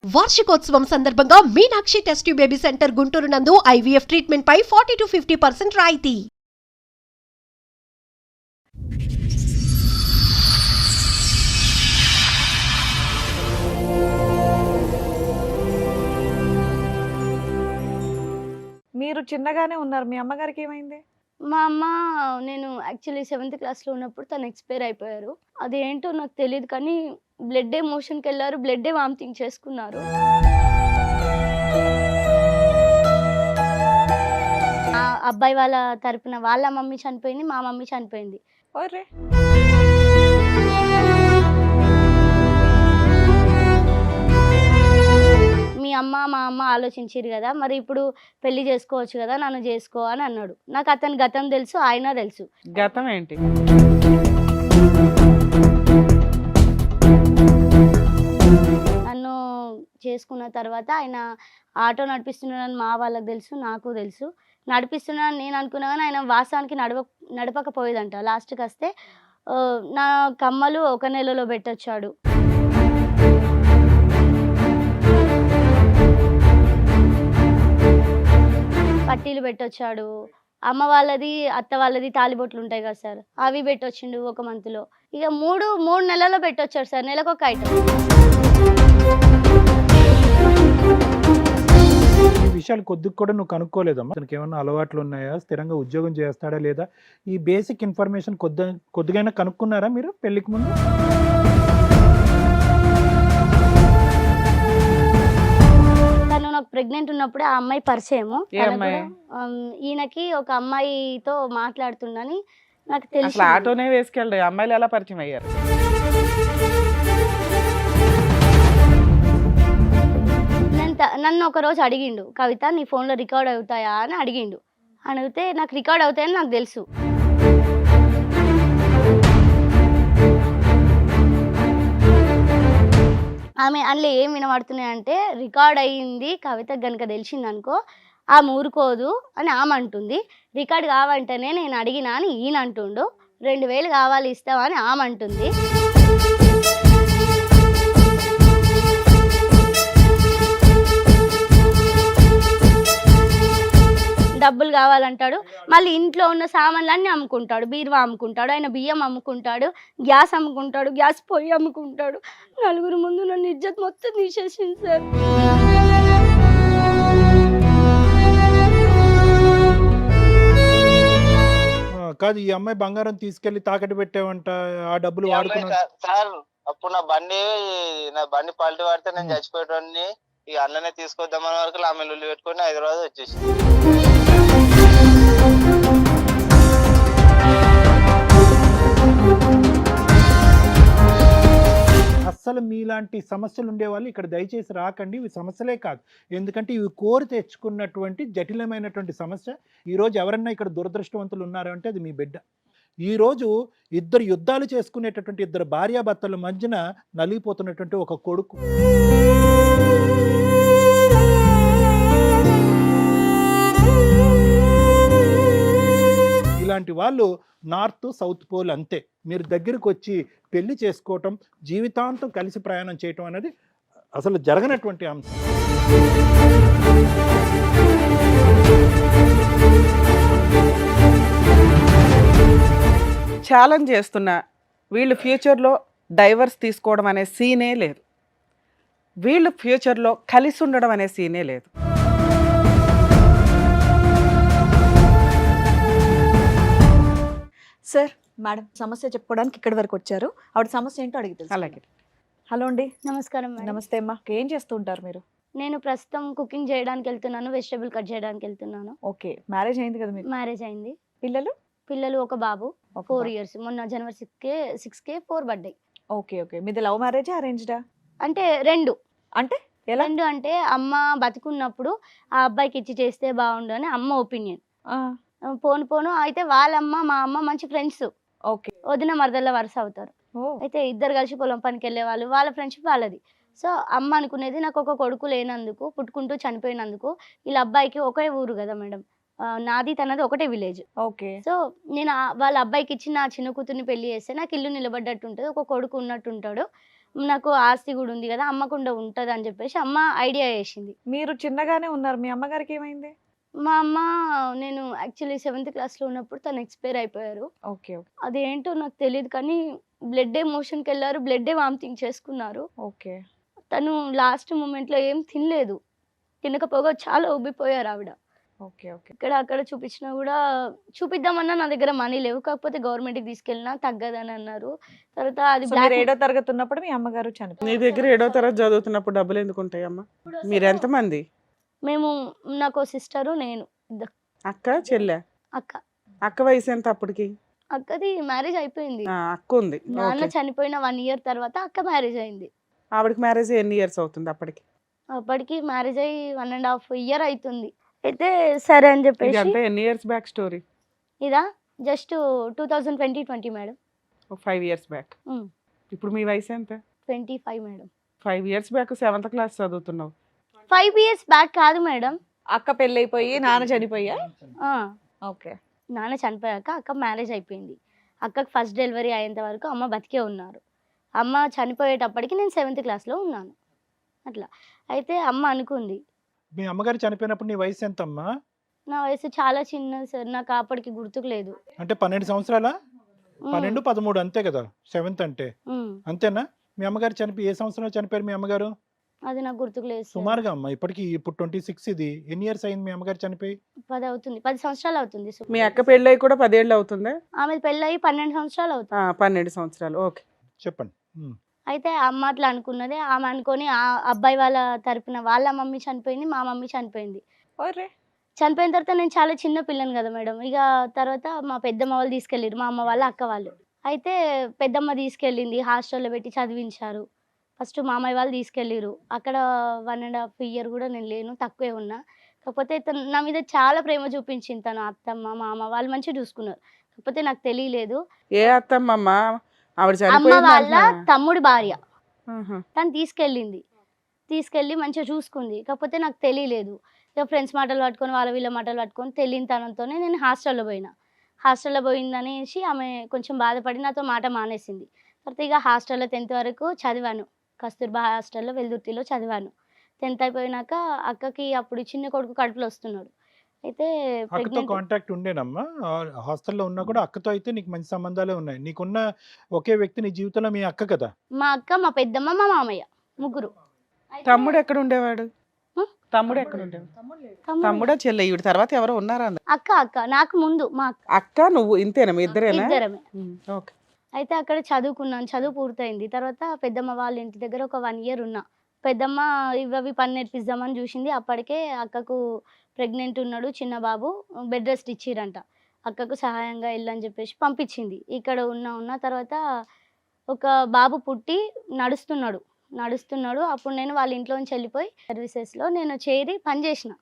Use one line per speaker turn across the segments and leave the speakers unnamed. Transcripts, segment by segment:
వార్షికోత్సవం సందర్భంగా Meenakshi test tube baby centre Guntur నందు ఐవీఎఫ్ ట్రీట్మెంట్ పై 40-50% రాయితీ.
మీరు చిన్నగానే ఉన్నారు. మీ అమ్మగారికి ఏమైంది?
మా అమ్మ నేను యాక్చువల్లీ 7th క్లాస్‌లో ఉన్నప్పుడు తను ఎక్స్‌పైర్ అయిపోయారు. అదేంటో నాకు తెలీదు కానీ బ్లడ్డే మోషన్‌కెళ్లారు. బ్లడ్డే వామిటింగ్ చేసుకున్నారు. ఆ అబ్బాయి వాళ్ళ తరపున వాళ్ళ మమ్మీ చనిపోయింది. మా మమ్మీ చనిపోయింది.
ఒర్రె!
మీ అమ్మ, మా అమ్మ ఆలోచించిర్రు గదా! మరి ఇప్పుడు పెళ్లి చేసుకోవచ్చు గదా! నన్ను చేసుకో అని అన్నాడు. నాకు అతని గతం తెలుసు. ఆయన తెలుసు.
గతం ఏంటి?
నన్ను చేసుకున్న తర్వాత ఆయన ఆటో నడిపిస్తున్నాడని మా వాళ్ళకి తెలుసు. నాకు తెలుసు. నడిపిస్తున్నాడని నేను అనుకున్నా గానీ ఆయన వాస్తవానికి నడపకపోయేదంట. లాస్ట్‌కొస్తే నా కమ్మలు ఒక నెలలో పెట్టొచ్చాడు. పట్టీలు పెట్టొచ్చాడు. అమ్మ వాళ్ళది, అత్త వాళ్ళది తాళిబొట్లు ఉంటాయి కదా సార్, అవి పెట్టొచ్చిండు ఒక మంత్‌లో. ఇక 3 నెలల్లో పెట్టొచ్చాడు సార్. నెలకొక ఐటెం.
ఈ విషయాలు కొద్దిగా కూడా నువ్వు కనుక్కోలేదమ్మా? తనకి ఏమన్నా అలవాట్లు ఉన్నాయా? స్థిరంగా ఉద్యోగం చేస్తాడా లేదా? ఈ బేసిక్ ఇన్ఫర్మేషన్ కొద్దిగైనా కనుక్కున్నారా మీరు పెళ్లికి ముందు?
తను నాకు ప్రెగ్నెంట్ ఉన్నప్పుడే ఆ అమ్మాయి పరిచయము.
ఏ
తను
అమ్మాయి?
కూడా, ఈయనకి ఒక అమ్మాయితో మాట్లాడుతుండని నాకు
అసలు
తెలుసు.
ఆటోనే వేసుకెళ్ళడు. అమ్మాయిలు ఎలా పరిచయం అయ్యారు?
నన్ను ఒక రోజు అడిగిండు, కవిత నీ ఫోన్లో రికార్డ్ అవుతాయా అని అడిగిండు. అడిగితే నాకు రికార్డ్ అవుతాయని నాకు తెలుసు. ఆమె అందులో ఏం వినబడుతున్నాయంటే రికార్డ్ అయ్యింది కవితకు గనుక తెలిసిందనుకో ఆమె ఊరుకోదు అని ఆమె అంటుంది. రికార్డ్ కావంటేనే నేను అడిగినా అని ఈయన అంటుండు. 2000 కావాలి ఇస్తావా అని ఆమె అంటుంది. డబ్బులు కావాలంటాడు. మళ్ళీ ఇంట్లో ఉన్న సామాన్లన్నీ అమ్ముకుంటాడు. బీరువా అమ్ముకుంటాడు, ఆయన బియ్యం అమ్ముకుంటాడు, గ్యాస్ అమ్ముకుంటాడు, గ్యాస్ పొయ్యి అమ్ముకుంటాడు. నలుగురు ముందు నన్ను ఇజ్జత్ మొత్తం తీసేసింది సార్.
కాదు, ఈ అమ్మాయి బంగారం తీసుకెళ్లి తాకట్టు పెట్టావంట, ఆ డబ్బులు
ఈ అమ్మాయి
వాడుకున్నా?
సార్ అప్పుడు నా బండి పల్టీ పడితే నేను చచ్చిపోయేటోడిని. ఈ అన్ననే తీసుకొద్దామన్న వరకు ఆమె లొల్లి పెట్టుకొని హైదరాబాద్ వచ్చేసి
అస్సలు మీలాంటి సమస్యలు ఉండేవాళ్ళు ఇక్కడ దయచేసి రాకండి. ఇవి సమస్యలే కాదు, ఎందుకంటే ఇవి కోరి తెచ్చుకున్నటువంటి జటిలమైనటువంటి సమస్య. ఈరోజు ఎవరన్నా ఇక్కడ దురదృష్టవంతులు ఉన్నారు అంటే అది మీ బిడ్డ. ఈరోజు ఇద్దరు యుద్ధాలు చేసుకునేటటువంటి ఇద్దరు భార్యాభర్తల మధ్యన నలిగిపోతున్నటువంటి ఒక కొడుకు. ఇలాంటి వాళ్ళు నార్త్ సౌత్ పోల్ అంతే. మీరు దగ్గరికి వచ్చి పెళ్లి చేసుకోవటం, జీవితాంతం కలిసి ప్రయాణం చేయటం అనేది అసలు జరగనటువంటి అంశం.
ఛాలెంజ్ చేస్తున్నా వీళ్ళు ఫ్యూచర్లో డైవర్స్ తీసుకోవడం అనే సీనే లేదు. వీళ్ళు ఫ్యూచర్లో కలిసి ఉండడం అనే సీనే లేదు.
సార్, మేడం సమస్య చెప్పుకోవడానికి ఇక్కడి వరకు వచ్చారు. ఆవిడ సమస్య ఏంటో అడిగి తెలుసు.
అలాగే.
హలో అండి.
నమస్కారం మేడం.
నమస్తే అమ్మా. ఏం చేస్తూ ఉంటారు మీరు?
నేను ప్రస్తుతం కుకింగ్ చేయడానికి వెళ్తున్నాను. వెజిటబుల్ కట్ చేయడానికి వెళ్తున్నాను.
ఓకే, మ్యారేజ్ అయింది కదా మీకు?
మ్యారేజ్ అయింది.
పిల్లలు?
ఒక బాబు,
ఒక
4
బాబు.
ఇయర్స్. మొన్న జనవరి 6కే 4 బర్త్డే.
Okay okay. మీది లవ్ మ్యారేజా అరేంజ్డా?
అంటే 2
అంటే ఎలా?
అంటే అమ్మ బతికున్నప్పుడు ఆ అబ్బాయికి ఇచ్చి చేస్తే బాగుండు అని అమ్మ ఒపీనియన్. పోను అయితే వాళ్ళమ్మ మా అమ్మ మంచి ఫ్రెండ్స్.
ఓకే.
వదిన మరదల్ల వరుస అవుతారు.
ఓ
అయితే ఇద్దరు కలిసి పొలం పనికి వెళ్ళే వాళ్ళు. వాళ్ళ ఫ్రెండ్షిప్ వాళ్ళది. సో అమ్మ అనుకునేది నాకు ఒక కొడుకు లేనందుకు, పుట్టుకుంటూ చనిపోయినందుకు, వీళ్ళ అబ్బాయికి ఒకే ఊరు కదా మేడం, నాది తనది ఒకటే విలేజ్.
ఓకే.
సో నేను వాళ్ళ అబ్బాయికి ఇచ్చి నా చిన్న కూతుర్ని పెళ్లి చేస్తే నాకు ఇల్లు నిలబడ్డట్టు ఉంటుంది, ఒక కొడుకు ఉన్నట్టు ఉంటాడు. నాకు ఆస్తి కూడా ఉంది కదా, అమ్మకుండా ఉంటుంది అని చెప్పేసి అమ్మ ఐడియా చేసింది.
మీరు చిన్నగానే ఉన్నారు, మీ అమ్మగారికి ఏమైంది?
మా అమ్మ, నేను యాక్చువల్లీ 7th క్లాస్లో ఉన్నప్పుడు తను ఎక్స్పైర్ అయిపోయారు.
ఓకే ఓకే
అదేంటో నాకు తెలియదు కానీ బ్లడ్డే మోషన్కి వెళ్ళారు, బ్లడ్డే వామిటింగ్ చేసుకున్నారు.
ఓకే.
తను లాస్ట్ మూమెంట్లో ఏం తినలేదు, తినకపోగా చాలా ఉబ్బిపోయారు ఆవిడ.
Okay okay.
ఇక్కడ అక్కడ చూపించినా కూడా, చూపిద్దామన్నా నా దగ్గర మనీ లేవు, కాకపోతే గవర్నమెంట్కి తీసుకెళ్ళినా తగ్గదని అన్నారు. తర్వాత అది
సో మీరు 7వ తరగతి ఉన్నప్పుడు మీ అమ్మగారు
నీ
చనిపోయారు.
దగ్గర 7వ తరగతి చదువుతున్నప్పుడు డబ్బులు ఎందుకు ఉంటాయమ్మా? మీరు ఎంతమంది?
మేము, నాకు సిస్టరు, నేను, ఇద్దరు.
అక్క చెల్లె?
అక్క.
అక్క వయసు ఎంత అప్పటికి?
అక్కది మ్యారేజ్ అయిపోయింది.
అక్క ఉంది.
నాన్న
ఓకే.
చనిపోయిన 1 year తర్వాత అక్క మ్యారేజ్ అయింది.
ఆవిడకి మ్యారేజ్ ఎన్ని ఇయర్స్ అవుతుంది అప్పటికి?
అప్పటికి మ్యారేజ్ అయ్యి 1.5 year అవుతుంది. అయితే సరే అని చెప్పేసి,
ఇదంతా ఎన్ని ఇయర్స్ బ్యాక్ స్టోరీ?
ఇదా just 2020 madam.
5 years back.
Um.
ఇప్పుడు మీ వయసు ఎంత?
25 madam.
5 years back 7th class చదువుతున్నావు.
5 years బ్యాక్ కాదు మేడం.
అక్క పెళ్ళైపోయి నాన్న చనిపోయా?
ఆ,
ఓకే.
నాన్న చనిపోయాక అక్క మ్యారేజ్ అయిపోయింది. అక్కకి ఫస్ట్ డెలివరీ అయ్యేంత వరకు అమ్మ బతికే ఉన్నారు. అమ్మ చనిపోయేటప్పటికి నేను 7th క్లాస్లో ఉన్నాను. అట్లా అయితే అమ్మ అనుకుంది,
మీ అమ్మగారు చనిపోయినప్పుడు నీ వయసు ఎంతమ్మా?
నా వయసు చాలా చిన్నది సార్, నాకు అప్పటికి గుర్తుకు లేదు.
అంటే 12 సంవత్సరాలా?
ఉమ్,
12, 13 అంతే కదా 7th అంటే,
ఉమ్,
అంతేనా? మీ అమ్మగారు చనిపోయి ఏ సంవత్సరంలో చనిపోయారు మీ అమ్మగారు?
అది నాకు గుర్తుకు లేదు సార్.
సుమారుగా అమ్మ ఇప్పటికి ఇప్పుడు 26, ఇది ఎన్ని ఇయర్స్ అయింది మీ అమ్మగారు చనిపోయి?
10 అవుతుంది, 10 సంవత్సరాలు అవుతుంది.
మీ అక్క పెళ్ళై కూడా 10 ఏళ్ళు అవుతుందా?
ఆమె పెళ్ళయి 12 సంవత్సరాలు అవుతుంది.
12 సంవత్సరాలు. ఓకే,
చెప్పండి.
అయితే అమ్మ అట్లా అనుకున్నది. ఆమె అనుకొని ఆ అబ్బాయి వాళ్ళ తరపున వాళ్ళ మమ్మీ చనిపోయింది, మా మమ్మీ చనిపోయింది.
ఒరే.
చనిపోయిన తర్వాత నేను చాలా చిన్న పిల్లని కదా మేడం. ఇక తర్వాత మా పెద్దమ్మ వాళ్ళు తీసుకెళ్ళారు, మా అమ్మ వాళ్ళ అక్క వాళ్ళు. అయితే పెద్దమ్మ తీసుకెళ్ళింది, హాస్టల్లో పెట్టి చదివించారు. ఫస్ట్ మామయ్య వాళ్ళు తీసుకెళ్ళారు. అక్కడ 1.5 year కూడా నేను లేను, తక్కువే ఉన్నా. కాకపోతే తను నా మీద చాలా ప్రేమ చూపించింది. తను అత్తమ్మ మామ వాళ్ళు మంచిగా చూసుకున్నారు. కాకపోతే నాకు తెలియలేదు.
ఏ అత్తమ్మమ్మ? ఆవిడ
అమ్మ
చనిపోయింది
వాళ్ళ
అంటున్నా.
తమ్ముడి భార్య
ఆహా.
తను తీసుకెళ్ళి మంచిగా చూసుకుంది. కాకపోతే నాకు తెలియలేదు. ఇక ఫ్రెండ్స్ మాటలు పట్టుకొని వాళ్ళ వీళ్ళ మాటలు పట్టుకొని తెలియని తనంతోనే నేను హాస్టల్లో పోయినా. హాస్టల్లో పోయిందనేసి ఆమె కొంచెం బాధపడి నాతో మాట మానేసింది. తర్వాత ఇక హాస్టల్లో 10th వరకు చదివాను. కస్తూర్బా హాస్టల్లో వెల్దుర్తిలో చదివాను. 10th అయిపోయినాక అక్కకి అప్పుడు చిన్న కొడుకు కడుపులో వస్తున్నాడు. అయితే
అక్కతో
ప్రెగ్నెంట్.
కాంటాక్ట్ ఉండేనమ్మా? హాస్టల్లో ఉన్నా కూడా అక్కతో అయితే నీకు మంచి సంబంధాలే ఉన్నాయి. నీకున్న ఒకే వ్యక్తి నీ జీవితంలో మీ అక్క కదా?
మా అక్క, మా పెద్దమ్మ, మా మామయ్య, ముగ్గురు. అయితే
తమ్ముడు ఎక్కడ ఉండేవాడు?
హ్మ్?
తమ్ముడు ఎక్కడ ఉండేవాడు?
తమ్ముడు-
తమ్ముడా చెల్లె? ఈవిడ తర్వాత ఎవరో ఉన్నారా?
అక్క నాకు ముందు మా
అక్క నువ్వు ఇంతేనా? మీ ఇద్దరేనా?
ఇద్దరమే.
ఓకే.
అయితే అక్కడ చదువుకున్నాను, చదువు పూర్తయింది. తర్వాత పెద్దమ్మ వాళ్ళ ఇంటి దగ్గర ఒక 1 year ఉన్నా. పెద్దమ్మ ఇవి పని నేర్పిద్దామని చూసింది. అప్పటికే అక్కకు ప్రెగ్నెంట్ ఉన్నాడు చిన్న బాబు, బెడ్ రెస్ట్ ఇచ్చిరంట. అక్కకు సహాయంగా వెళ్ళని చెప్పేసి పంపించింది. ఇక్కడ ఉన్న తర్వాత ఒక బాబు పుట్టి నడుస్తున్నాడు. అప్పుడు నేను వాళ్ళ ఇంట్లోంచి వెళ్ళిపోయి సర్వీసెస్లో నేను చేరి పని చేసిన.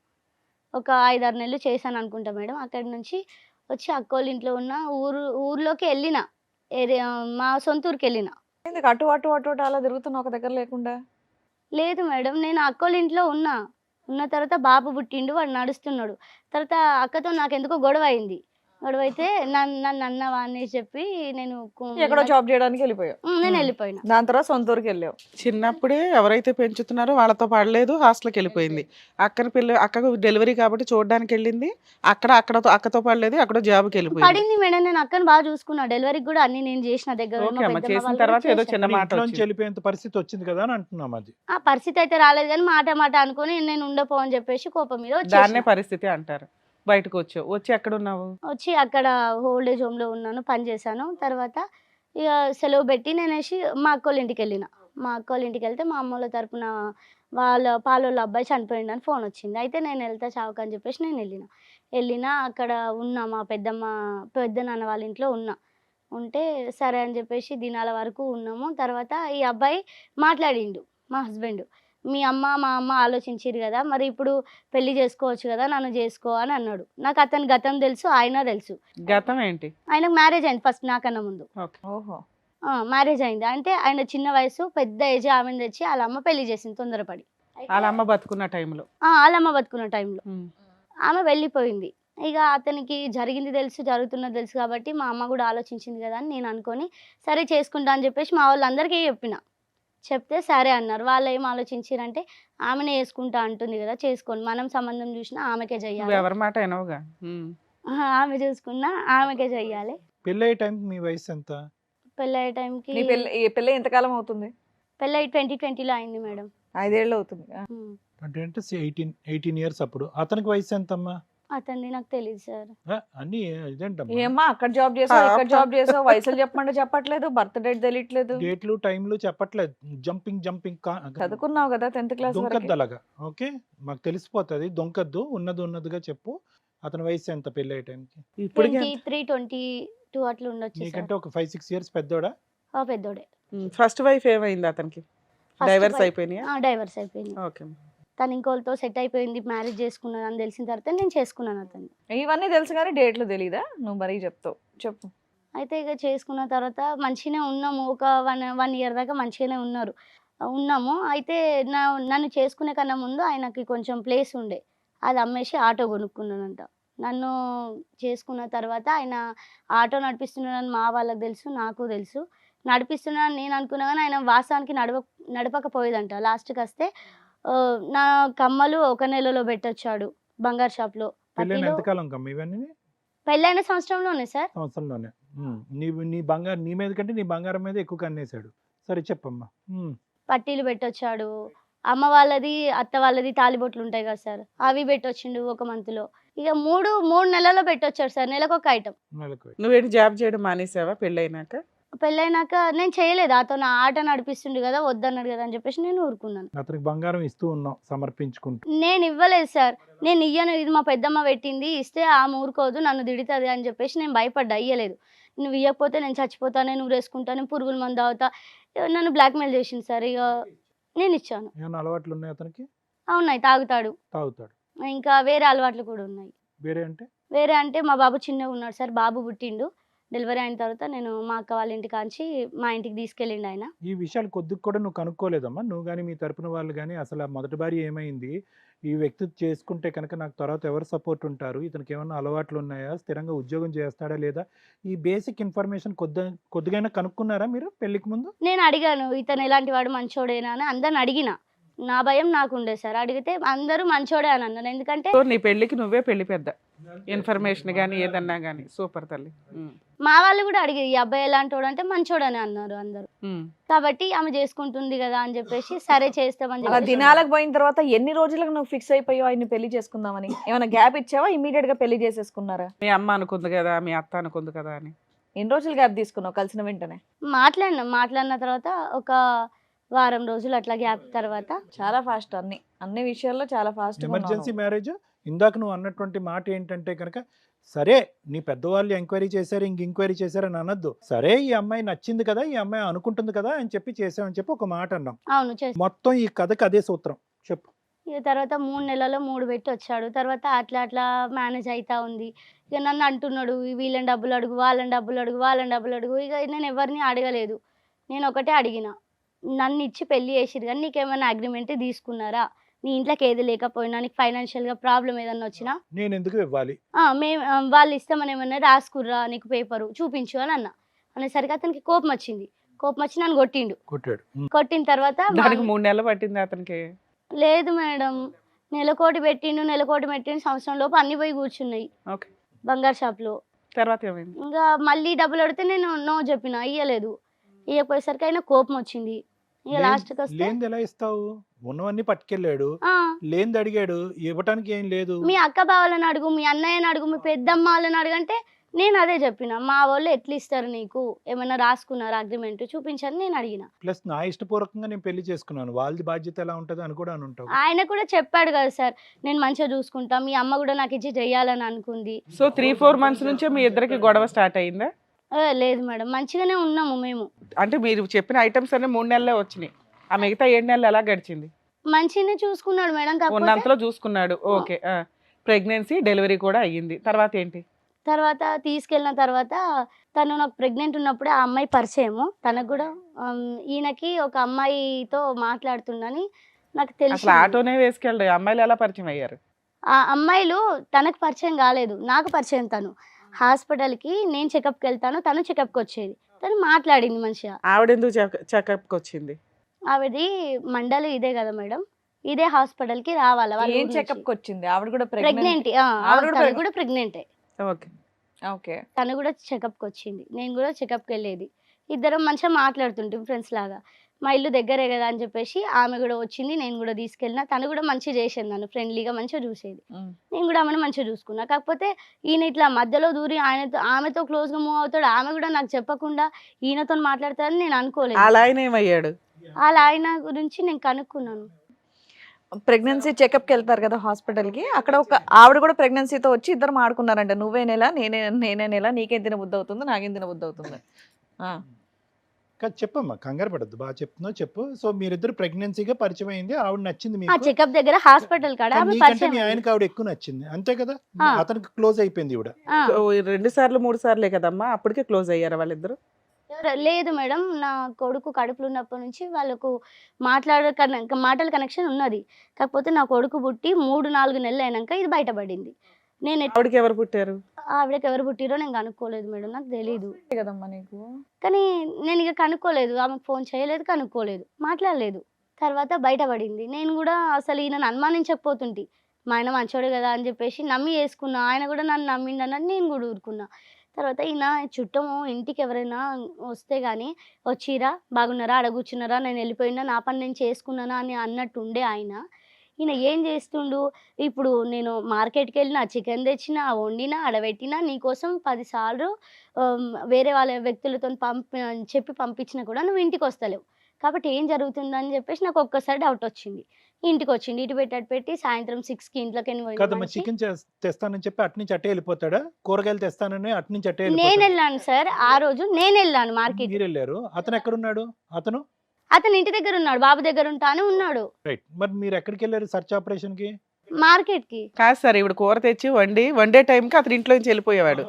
ఒక 5-6 నెలలు చేశాను అనుకుంటా మేడం. అక్కడి నుంచి వచ్చి అక్కోళ్ళ ఇంట్లో ఉన్న ఊర్లోకి వెళ్ళిన, మా సొంత ఊరికి వెళ్ళిన.
ఎందుకు అటు అటు అటు అటు అలా తిరుగుతున్నా ఒక దగ్గర లేకుండా?
లేదు మేడం, నేను అక్కోళ్ళ ఇంట్లో ఉన్న తర్వాత బాబు పుట్టిండు, వాడు నడుస్తున్నాడు. తర్వాత అక్కతో నాకు ఎందుకో గొడవ అయింది. గొడవ అయితే నన్ను అన్నవా అనేసి చెప్పి నేను
ఎక్కడో జాబ్ చేయడానికి వెళ్ళిపోయావు.
నేను వెళ్ళిపోయినా.
దాని తర్వాత సొంత ఊరికి వెళ్ళావు.
చిన్నప్పుడే ఎవరైతే పెంచుతున్నారో వాళ్ళతో పడలేదు, హాస్టల్కి వెళ్ళిపోయింది. అక్కకు డెలివరీ కాబట్టి చూడడానికి వెళ్ళింది. అక్కతో పడలేదు, అక్కడ జాబ్కి వెళ్ళిపోయింది.
పడింది మేడం, నేను అక్కని బాగా చూసుకున్నా. డెలివరీకి కూడా అన్ని నేను చేసిన దగ్గర ఉన్న
ఓకే అమ్మ,
పెద్దమ్మ
చేసిన
వాళ్ళు
తర్వాత
కూడా
ఏదో
చేశారు.
చిన్న మాట
ఇంట్లోంచి
వచ్చింది.
వెళ్ళిపోయేంత పరిస్థితి వచ్చింది కదా అని అంటున్నాం. అది
ఆ పరిస్థితి అయితే రాలేదు కానీ మాట అనుకుని నేను ఉండపో అని చెప్పేసి కోపం మీద
దాన్నే
వచ్చేసిన.
పరిస్థితి అంటారు. బయటకు వచ్చి ఎక్కడ ఉన్నావు?
వచ్చి అక్కడ ఓల్డ్ ఏజ్ హోమ్లో ఉన్నాను, పని చేశాను. తర్వాత ఇక సెలవు పెట్టి నేనేసి మా అక్కోళ్ళ ఇంటికి వెళ్ళిన. మా అక్కోళ్ళ ఇంటికి వెళ్తే మా అమ్మోళ్ళ తరపున వాళ్ళ పాలోళ్ళ అబ్బాయి చనిపోయిండు అని ఫోన్ వచ్చింది. అయితే నేను వెళ్తా చావుకు అని చెప్పేసి నేను వెళ్ళిన అక్కడ ఉన్నా, మా పెద్దనాన్న వాళ్ళ ఇంట్లో ఉంటే సరే అని చెప్పేసి దినాల వరకు ఉన్నాము. తర్వాత ఈ అబ్బాయి మాట్లాడిండు, మా హస్బెండ్, మీ అమ్మ మా అమ్మ ఆలోచించిరు కదా, మరి ఇప్పుడు పెళ్లి చేసుకోవచ్చు కదా, నన్ను చేసుకో అని అన్నాడు. నాకు అతని గతం తెలుసు, ఆయన తెలుసు.
గతం ఏంటి?
ఆయనకు మ్యారేజ్ అయింది ఫస్ట్ నాకన్నా ముందు.
ఓకే.
ఓహో.
మ్యారేజ్ అయింది. అంటే ఆయన చిన్న వయసు, పెద్ద ఏజ్ ఆమెను తెచ్చి వాళ్ళ అమ్మ పెళ్లి చేసింది తొందరపడి.
వాళ్ళ అమ్మ బతుకున్న టైంలో.
వాళ్ళ అమ్మ బతుకున్న టైంలో ఆమె వెళ్ళిపోయింది. ఇక అతనికి జరిగింది తెలుసు, జరుగుతున్నది తెలుసు కాబట్టి మా అమ్మ కూడా ఆలోచించింది కదా అని నేను అనుకొని సరే చేసుకుంటా అని చెప్పేసి మా వాళ్ళందరికీ చెప్పిన. చెప్తే సరే అన్నారు. వాళ్ళు ఏం ఆలోచించారంటే ఆమెనే చేసుకుంటా అంటుంది కదా, చేసుకోండి, మనం సంబంధం చూసినా ఆమెకే
నువ్వు
చెయ్యాలి,
ఎవరి మాట వినవుగా.
ఆమె చూసుకున్నా ఆమెకే చెయ్యాలి.
పెళ్ళయ్యే టైంకి మీ వయసు ఎంత?
పెళ్ళయ్యే టైంకి
నీ పెళ్ళి ఎంతకాలం అవుతుంది?
పెళ్ళి 2020లో అయింది మేడం.
5 ఏళ్ళు అవుతుంది.
అంటే 18 ఇయర్స్. అప్పుడు అతనికి వయసు ఎంతమ్మా?
అతన్ని నాకు తెలియదు సార్.
అన్ని ఇదేంటమ్మా,
ఏమ్మా అక్కడ జాబ్ చేసావు, ఇక్కడ జాబ్ చేసావు, వయసులు చెప్పమంటే చెప్పట్లేదు, బర్త్ డేట్ తెలియట్లేదు.
డేట్లు టైంలు చెప్పట్లేదు, జంపింగ్
చదువుకున్నావు కదా 10th క్లాస్ వరకు.
దొంకద్దు అలాగా. ఓకే, మాకు తెలిసిపోతుంది, దొంకద్దు, ఉన్నదిగా చెప్పు. అతని వయసు ఎంత పెళ్ళయ్యే టైంకి?
ఇప్పటికే
23, 22 అట్లా ఉండొచ్చు సార్.
నీకంటే ఒక 5-6 ఇయర్స్ పెద్దోడా?
పెద్దోడే.
ఫస్ట్ వైఫ్ ఏమైంది అతనికి?
First
డైవర్స్
wife-
అయిపోయినాయా?
డైవర్స్ అయిపోయింది.
ఓకే.
తను ఇంకోళ్ళతో సెట్ అయిపోయింది, మ్యారేజ్ చేసుకున్నది అని తెలిసిన తర్వాత నేను చేసుకున్నాను అతన్ని.
ఇవన్నీ తెలుసు కానీ డేట్లు తెలీదా? నువ్వు మరీ చెప్తావు, చెప్పు.
అయితే ఇక చేసుకున్న తర్వాత మంచిగానే ఉన్నాము, ఒక వన్ ఇయర్ దాకా మంచిగానే ఉన్నాము. అయితే నన్ను చేసుకునే కన్నా ముందు ఆయనకి కొంచెం ప్లేస్ ఉండే, అది అమ్మేసి ఆటో కొనుక్కున్నానంట. నన్ను చేసుకున్న తర్వాత ఆయన ఆటో నడిపిస్తున్నాడని మా వాళ్ళకి తెలుసు, నాకు తెలుసు. నడిపిస్తున్నాడని నేను అనుకున్నా కానీ ఆయన వాస్తవానికి నడపకపోయేదంట. లాస్ట్కి వస్తే నా కమ్మలు 1 నెలలో పెట్టొచ్చాడు బంగారు షాప్లో.
పెళ్ళైన ఎంతకాలం కమ్మ ఇవన్నీ?
పెళ్ళైన సంవత్సరంలోనే సార్.
సంవత్సరంలోనే. నీ మీద కంటే నీ బంగారం మీద ఎక్కువ కన్నేశాడు. సరే చెప్పమ్మా.
పట్టీలు పెట్టొచ్చాడు. అమ్మ వాళ్ళది, అత్త వాళ్ళది తాలిబొట్లు ఉంటాయి కదా సార్, అవి పెట్టొచ్చిండు 1 మంత్లో. ఇక మూడు నెలల్లో పెట్టొచ్చాడు సార్, నెలకు ఒక ఐటమ్.
నువ్వేంటి జాబ్ చేయడం మానేసావా పెళ్ళైనాక?
పెళ్ళైనాక నేను చేయలేదు, అతను ఆట నడిపిస్తుండు కదా, వద్దన్నాడు కదా అని చెప్పేసి నేను ఊరుకున్నాను.
అతనికి బంగారం ఇస్తూ ఉన్నాం సమర్పించుకుంటూ.
నేను ఇవ్వలేదు సార్, నేను ఇయ్యను, ఇది మా పెద్దమ్మ పెట్టింది, ఇస్తే ఆమె ఊరుకోదు, నన్ను తిడుతుంది అని చెప్పేసి నేను భయపడ్డా, ఇయ్యలేదు. నువ్వు ఇవ్వకపోతే నేను చచ్చిపోతాను, నేను ఊరేసుకుంటాను, నేను పురుగుల మందు అవుతా, నన్ను బ్లాక్మెయిల్ చేసింది సార్. ఇక నేను ఇచ్చాను.
ఏమైనా అలవాట్లు ఉన్నాయి అతనికి?
ఉన్నాయి, తాగుతాడు, ఇంకా వేరే అలవాట్లు కూడా ఉన్నాయి. వేరే అంటే మా బాబు చిన్నగా ఉన్నాడు సార్, బాబు పుట్టిండు, డెలివరీ అయిన తర్వాత నేను మా అక్క వాళ్ళ ఇంటి కాంచి మా ఇంటికి తీసుకెళ్ళిండు ఆయన.
ఈ విషయాలు కొద్దిగా కూడా నువ్వు కనుక్కోలేదమ్మా? నువ్వు కానీ మీ తరపున వాళ్ళు కానీ అసలు ఆ మొదటి భార్య ఏమైంది, ఈ వ్యక్తి చేసుకుంటే కనుక నాకు తర్వాత ఎవరు సపోర్ట్ ఉంటారు, ఇతనికి ఏమన్నా అలవాట్లు ఉన్నాయా, స్థిరంగా ఉద్యోగం చేస్తాడా లేదా, ఈ బేసిక్ ఇన్ఫర్మేషన్ కొద్దిగా కనుక్కున్నారా మీరు పెళ్లికి ముందు?
నేను అడిగాను, ఇతను ఎలాంటి వాడు, మంచోడేనా అని అందరిని అడిగిన. నా భయం నాకుండే సార్, అడిగితే అందరూ మంచోడే అని అన్నారు. ఎందుకంటే
నీ పెళ్ళికి నువ్వే పెళ్లి పెద్ద, ఇన్ఫర్మేషన్ కానీ ఏదన్నా కానీ. సూపర్ తల్లి.
మా వాళ్ళు కూడా అడిగారు, ఈ అబ్బాయి ఎలాంటి వాడు అంటే మంచోడని అన్నారు అందరూ. కాబట్టి ఆమె చేసుకుంటుంది కదా అని చెప్పేసి సరే చేస్తామని
అలా
చెప్పేసి
దినాలకు పోయిన తర్వాత ఎన్ని రోజులకు నువ్వు ఫిక్స్ అయిపోయావు ఆయన్ని పెళ్లి చేసుకుందామని? ఏమైనా గ్యాప్ ఇచ్చావా, ఇమీడియట్ గా పెళ్లి చేసేసుకున్నారా?
మీ అమ్మ అనుకుంది కదా, మీ అత్త అనుకుంది కదా అని.
ఎన్ని రోజులు గ్యాప్ తీసుకున్నావు కలిసిన వెంటనే?
మాట్లాడిన తర్వాత ఒక వారం రోజులు అట్లా గ్యాప్ తర్వాత.
చాలా ఫాస్ట్, అన్ని విషయాల్లో చాలా ఫాస్ట్.
Emergency marriage. ఇందాక నువ్వు అన్నటువంటి మాట ఏంటంటే కనుక, సరే నీ పెద్దవాళ్ళు ఎంక్వైరీ చేశారు, ఎంక్వైరీ చేశారని అనొద్దు. సరే ఈ అమ్మాయి నచ్చింది కదా, ఈ అమ్మాయి అనుకుంటుంది కదా అని చెప్పి చేసామని చెప్పి ఒక మాట అన్నాం.
అవును చేసి
మొత్తం ఈ కథకి అదే సూత్రం చెప్పు.
ఇక తర్వాత 3 నెలల్లో 3 పెట్టి వచ్చాడు. తర్వాత అట్లా మేనేజ్ అవుతా ఉంది. ఇక నన్ను అంటున్నాడు, వీళ్ళని డబ్బులు అడుగు, వాళ్ళని డబ్బులు అడుగు. ఇక నేను ఎవరిని అడగలేదు, నేను ఒకటే అడిగిన, నన్ను ఇచ్చి పెళ్లి చేసిరు కానీ నీకేమైనా అగ్రిమెంట్ తీసుకున్నారా, నీ ఇంట్లోకి ఏది లేకపోయినా, నీకు ఫైనాన్షియల్గా ప్రాబ్లం ఏదన్నా వచ్చినా
నేను ఎందుకు ఇవ్వాలి,
వాళ్ళు ఇస్తామని ఏమన్నా రాసుకుర్రా, నీకు పేపరు చూపించు అని అనేసరికి అతనికి కోపం వచ్చి నన్ను కొట్టాడు. కొట్టిన తర్వాత
దానికి 3 నెలలు పట్టింది అతనికి?
లేదు మేడం, నెలకోటి పెట్టిండు, సంవత్సరం లోపు అన్ని పోయి కూర్చున్నాయి బంగారు షాప్లో.
తర్వాత ఏమైంది?
ఇంకా మళ్ళీ డబ్బులు అడిగితే నేను నో చెప్పిన, ఇయ్యలేదు. ఇయ్యపోయేసరికి ఆయన కోపం వచ్చింది. ఇక లాస్ట్కి వస్తే
లేనిది ఎలా ఇస్తావు, ఉన్నవన్నీ పట్టుకెళ్ళాడు, లేనిది అడిగాడు, ఇవ్వటానికి ఏం లేదు.
మీ అక్క బావలను అడుగు, మీ అన్నయ్యని అడుగు, మీ పెద్దమ్మ వాళ్ళని అడుగంటే నేను అదే చెప్పిన, మా వాళ్ళు ఎట్లా ఇస్తారు నీకు, ఏమైనా రాసుకున్నారా అగ్రిమెంట్ చూపించని నేను అడిగిన.
ప్లస్ నా ఇష్టపూర్వకంగా నేను పెళ్లి చేసుకున్నాను, వాళ్ళది బాధ్యత ఎలా ఉంటుంది అని కూడా అనుంటావు.
ఆయన కూడా చెప్పాడు కదా సార్, నేను మంచిగా చూసుకుంటా, మీ అమ్మ కూడా నాకు ఇచ్చి చెయ్యాలని అనుకుంది.
సో 3-4 months నుంచే మీ ఇద్దరికి గొడవ స్టార్ట్ అయిందా?
లేదు మేడం, మంచిగానే ఉన్నాము మేము.
అంటే మీరు చెప్పిన ఐటమ్స్ అన్ని 3 నెలలే వచ్చినాయి, ఆ మిగతా 7 నెలలు ఎలా గడిచింది?
మంచిగానే చూసుకున్నాడు మేడం,
ఉన్నంతలో చూసుకున్నాడు. ఓకే, ప్రెగ్నెన్సీ డెలివరీ కూడా అయ్యింది. తర్వాత ఏంటి?
తర్వాత తీసుకెళ్ళిన తర్వాత తను నాకు ప్రెగ్నెంట్ ఉన్నప్పుడే ఆ అమ్మాయి పరిచయము, తనకు కూడా ఈయనకి ఒక అమ్మాయితో మాట్లాడుతుండని నాకు తెలుసు.
అసలు ఆటోనే వేసుకెళ్ళి అమ్మాయిలు ఎలా పరిచయం అయ్యారు?
ఆ అమ్మాయిలు తనకు పరిచయం కాలేదు, నాకు పరిచయం. తను హాస్పిటల్కి నేను చెకప్కి వెళ్తాను, తను చెకప్కి వచ్చేది, తను మాట్లాడింది మంచిగా.
ఆవిడ ఎందుకు చెకప్కి వచ్చింది?
ఆవిడది మండలి ఇదే కదా మేడం, ఇదే హాస్పిటల్కి రావాలి వాళ్ళ
ఏం
ఊరు
చెకప్
నుంచి.
కి వచ్చింది? ఆవిడ కూడా ప్రెగ్నెంట్?
ప్రెగ్నెంట్,
ఆవిడ కూడా
తను కూడా ప్రెగ్నెంటే.
ఓకే.
ఓకే.
తను కూడా చెకప్కి వచ్చింది, నేను కూడా చెకప్కి వెళ్ళేది. ఇద్దరం మంచిగా మాట్లాడుతుంటాం ఫ్రెండ్స్ లాగా. మా ఇల్లు దగ్గరే కదా అని చెప్పేసి ఆమె కూడా వచ్చింది, నేను కూడా తీసుకెళ్ళిన. తను కూడా మంచిగా చేసేది, నన్ను ఫ్రెండ్లీగా మంచిగా చూసేది. నేను కూడా ఆమెను మంచిగా చూసుకున్నా. కాకపోతే ఈయన ఇట్లా మధ్యలో దూరి ఆమెతో క్లోజ్గా మూవ్ అవుతాడు, ఆమె కూడా నాకు చెప్పకుండా ఈయనతో మాట్లాడతారని నేను అనుకోలేదు.
అలా ఆయన ఏమయ్యాడు?
అలా ఆయన గురించి నేను కనుక్కున్నాను.
ప్రెగ్నెన్సీ చెకప్కి వెళ్తారు కదా హాస్పిటల్కి, అక్కడ ఒక ఆవిడ కూడా ప్రెగ్నెన్సీతో వచ్చి ఇద్దరు ఆడుకున్నారంట. నువ్వే నెల నేనే నెల, నీకేం తిన బుద్ధి అవుతుంది, నాకేం తిన బుద్ధి అవుతుంది.
కాదు చెప్పమ్మా, కంగారు పడద్దు, బాగా చెప్తున్నావు చెప్పు. సో మీరిద్దరు ప్రెగ్నెన్సీగా పరిచయం అయింది, ఆవిడ నచ్చింది
ఆ
మీకు.
చెకప్ దగ్గర హాస్పిటల్ కాడ
కానీ
ఆమె
నీకంటే
పరిచయం
మీ
అయింది.
ఆయనకి ఆవిడ ఎక్కువ నచ్చింది అంతే కదా,
ఆ.
అతనికి క్లోజ్ అయిపోయింది ఈవిడ.
ఆ.
2 సార్లు 3 సార్లే కదమ్మా, అప్పటికే క్లోజ్ అయ్యారా వాళ్ళిద్దరు?
లేదు మేడం, నా కొడుకు కడుపులో ఉన్నప్పటి నుంచి వాళ్ళకు మాటల కనెక్షన్ ఉన్నది. కాకపోతే నా కొడుకు పుట్టి 3-4 నెలలు అయినాక ఇది బయటపడింది. నేను
ఆవిడకి ఎవరు పుట్టారు?
ఆవిడకి ఎవరు పుట్టిరో నేను కనుక్కోలేదు మేడం, నాకు తెలీదు.
కదమ్మా నీకు.
కానీ నేను ఇక కనుక్కోలేదు, ఆమెకు ఫోన్ చేయలేదు, కనుక్కోలేదు, మాట్లాడలేదు. తర్వాత బయటపడింది. నేను కూడా అసలు ఈయనను అనుమానించకపోతుంటి. మా ఆయన మంచోడు కదా అని చెప్పేసి నమ్మి వేసుకున్నా. ఆయన కూడా నన్ను నమ్మిండనని నేను కూడా ఊరుకున్నా. తర్వాత ఈయన చుట్టము ఇంటికి ఎవరైనా వస్తే కానీ వచ్చిరా, బాగున్నారా, ఆడ కూర్చున్నారా, నేను వెళ్ళిపోయినా, నా పని నేను చేసుకున్నానా అని అన్నట్టు ఉండే ఆయన. ఈయన ఏం చేస్తుండు, ఇప్పుడు నేను మార్కెట్కి వెళ్ళినా, చికెన్ తెచ్చినా, వండినా, ఆడబెట్టినా, నీకోసం 10 సార్లు వేరే వాళ్ళ వ్యక్తులతో చెప్పి పంపించినా కూడా నువ్వు ఇంటికి వస్తలేవు. కాబట్టి ఏం జరుగుతుందని చెప్పేసి నాకు ఒక్కసారి డౌట్ వచ్చింది. ఇంటికి వచ్చింది, ఇటు పెట్టి అటు పెట్టి సాయంత్రం 6కి ఇంట్లోకి
కదమ్మా, చికెన్ తెస్తానని చెప్పి అటు నుంచి అట్టే వెళ్ళిపోతాడా? కూరగాయలు తెస్తానని అటు నుంచి అట్టే
నేను
వెళ్ళిపోతాడా?
వెళ్ళాను సార్, ఆ రోజు నేను వెళ్ళాను మార్కెట్.
మీరు వెళ్ళారు, అతను ఎక్కడున్నాడు? అతను
అతను ఇంటి దగ్గర ఉన్నాడు, బాబు దగ్గర ఉంటానే ఉన్నాడు.
రైట్. మరి మీరు ఎక్కడికి వెళ్ళారు సర్చ్ ఆపరేషన్ కి?
మార్కెట్ కి
కాదు సార్, ఇప్పుడు కూర తెచ్చి వండే టైంకి అతను ఇంట్లో నుంచి వెళ్ళిపోయేవాడు.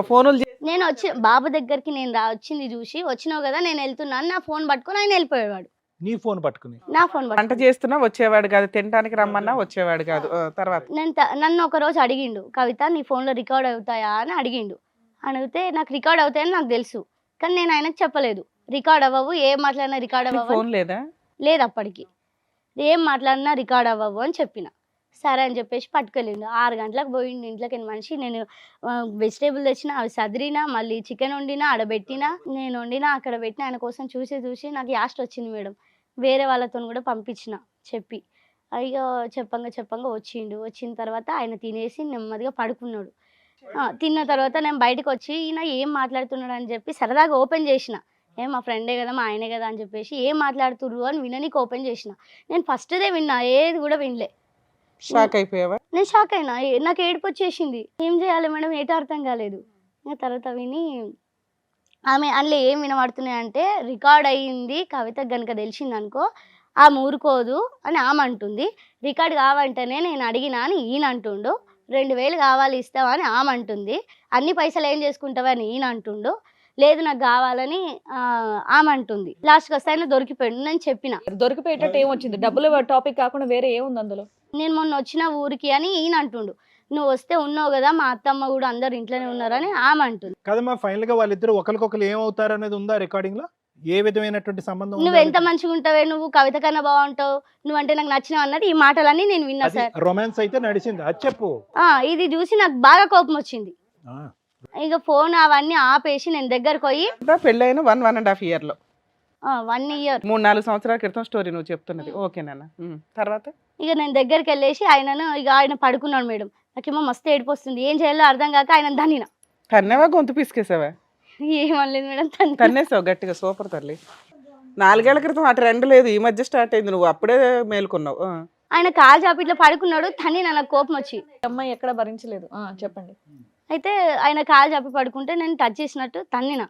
ఫోనులు
నేను వచ్చి బాబు దగ్గరికి నేను వచ్చింది చూసి, వచ్చినావు కదా నేను వెళ్తున్నాను, నా ఫోన్ పట్టుకొని ఆయన వెళ్ళిపోయేవాడు.
నీ ఫోన్ పట్టుకుని?
నా ఫోన్
వంట చేస్తున్నా వచ్చేవాడు కాదు, తినడానికి రమ్మన్నా వచ్చేవాడు కాదు. తర్వాత
నన్ను ఒక రోజు అడిగిండు, కవిత నీ ఫోన్లో రికార్డ్ అవుతాయా అని అడిగిండు. అడిగితే నాకు రికార్డ్ అవుతాయని నాకు తెలుసు, కానీ నేను ఆయనకు చెప్పలేదు. రికార్డ్ అవ్వవు, ఏం మాట్లాడినా రికార్డ్ అవ్వవు.
ఫోన్ లేదా?
లేదు అప్పటికి, ఏం మాట్లాడినా రికార్డ్ అవ్వవు అని చెప్పిన. సరే అని చెప్పేసి పట్టుకెళ్ళిండు. 6 గంటలకు పోయిండు ఇంట్లోకి మనిషి. నేను వెజిటేబుల్ తెచ్చిన, అవి సదిరినా, మళ్ళీ చికెన్ వండినా, ఆడబెట్టినా, నేను వండినా, అక్కడ పెట్టిన. ఆయన కోసం చూసి నాకు యాస్ట్ వచ్చింది మేడం. వేరే వాళ్ళతో కూడా పంపించిన చెప్పి. అయ్యో చెప్పంగా వచ్చిండు. వచ్చిన తర్వాత ఆయన తినేసి నెమ్మదిగా పడుకున్నాడు. తిన్న తర్వాత నేను బయటకు వచ్చి ఈయన ఏం మాట్లాడుతున్నాడు అని చెప్పి సరదాగా ఓపెన్ చేసిన. మా ఫ్రెండే కదా, మా ఆయనే కదా అని చెప్పేసి ఏం మాట్లాడుతుర్రు అని విననీకి ఓపెన్ చేసిన. నేను ఫస్ట్దే విన్నా, ఏది కూడా వినలే.
షాక్ అయిపోయావా?
నేను షాక్ అయినా, నాకు ఏడుపు వచ్చేసింది. ఏం చేయాలి మేడం, ఏటో అర్థం కాలేదు. ఇంకా తర్వాత విని ఆమె అందులో ఏం వినబడుతున్నాయి అంటే, రికార్డ్ అయ్యింది కవితకు కనుక తెలిసింది అనుకో ఆమె ఊరుకోదు అని ఆమె అంటుంది. రికార్డ్ కావంటేనే నేను అడిగినా అని ఈయన అంటుండు. 2000 కావాలి ఇస్తావా అని ఆమె అంటుంది. అన్ని పైసలు ఏం చేసుకుంటావా అని ఈయన అంటుండు. లేదు నాకు కావాలని ఆమె అంటుంది. లాస్ట్కి వస్తే ఆయన దొరికిపోయాడు. నేను చెప్పిన
దొరికిపోయేటట్టు ఏమొచ్చింది? డబ్బులు టాపిక్ కాకుండా వేరే ఏముంది అందులో?
నేను మొన్న వచ్చిన ఊరికి అని ఈయన అంటుండు. నువ్వు వస్తే ఉన్నావు కదా, మా అత్తమ్మ కూడా అందరు ఇంట్లోనే ఉన్నారని ఆమె అంటుంది.
కదమ్మా, ఫైనల్ గా వాళ్ళిద్దరు ఒకరికొకరు ఏమవుతారు అనేది ఉందా రికార్డింగ్ లో? ఏ విధమైనటువంటి సంబంధం
నువ్వు ఎంత మంచిగా ఉంటావే, నువ్వు కవిత కన్నా బాగుంటావు, నువ్వంటే నాకు నచ్చినావు అన్నది ఈ మాటలన్నీ నేను విన్నా సార్.
రొమాన్స్ అయితే నడిచింది, అది చెప్పు.
ఇది చూసి నాకు బాగా కోపం వచ్చింది. ఇక ఫోన్ అవన్నీ ఆపేసి నేను దగ్గరకు పోయి,
పెళ్ళైన 1.5 year లో
1 year
3-4 సంవత్సరాల క్రితం స్టోరీ నువ్వు చెప్తున్నది. ఓకేనా? తర్వాత
ఇక నేను దగ్గరికి వెళ్ళేసి ఆయన పడుకున్నాడు మేడం. నాకేమో మస్తు ఏడుపు వస్తుంది, ఏం చేయాలో అర్థం కాక ఆయన దన్నిన.
తన్నేవా, గొంతు పీసుకేసావా?
ఏమనలేదు మేడం,
తన్నేసావు గట్టిగా. సూపర్ తల్లి. 4 ఏళ్ల క్రితం ఆ ట్రెండ్ లేదు, ఈ మధ్య స్టార్ట్ అయింది, నువ్వు అప్పుడే మేలుకున్నావు.
ఆయన కాలు చాపి ఇట్లా పడుకున్నాడు, తన్నిన. నాకు కోపం వచ్చి
అమ్మాయి ఎక్కడ భరించలేదు. చెప్పండి.
అయితే ఆయన కాలు చాపి పడుకుంటే నేను టచ్ చేసినట్టు తన్నిన.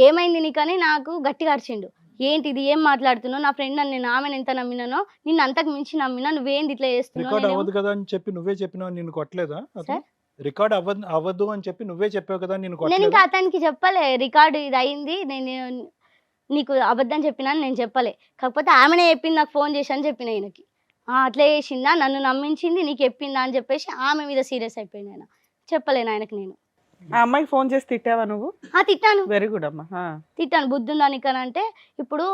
ఏమైంది నీకని నాకు గట్టిగా అరిచిండు. ఏంటి ఇది, ఏం మాట్లాడుతున్నావు, నా ఫ్రెండ్ అని నేను ఆమెను ఎంత నమ్మినానో నిన్ను అంతకు మించి నమ్మినా, నువ్వేంది ఇట్లా
రికార్డ్
చేస్తున్నావు.
అవ్వదు కదా అని చెప్పి నువ్వే చెప్పినావు, నిన్ను కొట్టలేదా?
సార్?
రికార్డ్ అవ్వదు అని చెప్పి నువ్వే చెప్పావు కదా, నిన్ను
నేను
కొట్టలేదా?
ఇంకా అతనికి చెప్పలే రికార్డు ఇది అయింది, నేను నీకు అబద్ధం చెప్పినా నేను చెప్పలే. కాకపోతే ఆమెనే చెప్పింది, నాకు ఫోన్ చేసి అని చెప్పిన ఈయనకి. అట్లా చేసిందా, నన్ను నమ్మించింది, నీకు చెప్పిందా అని చెప్పేసి ఆమె మీద సీరియస్ అయిపోయింది. ఆయన చెప్పలేను ఆయనకు నేను.
ఆ అమ్మాయికి ఫోన్ చేసి తిట్టావా నువ్వు?
తిట్టాను
వెరీ గుడ్ అమ్మా.
తిట్టాను బుద్ధి ఉందా నీకు అని అంటే, ఇప్పుడు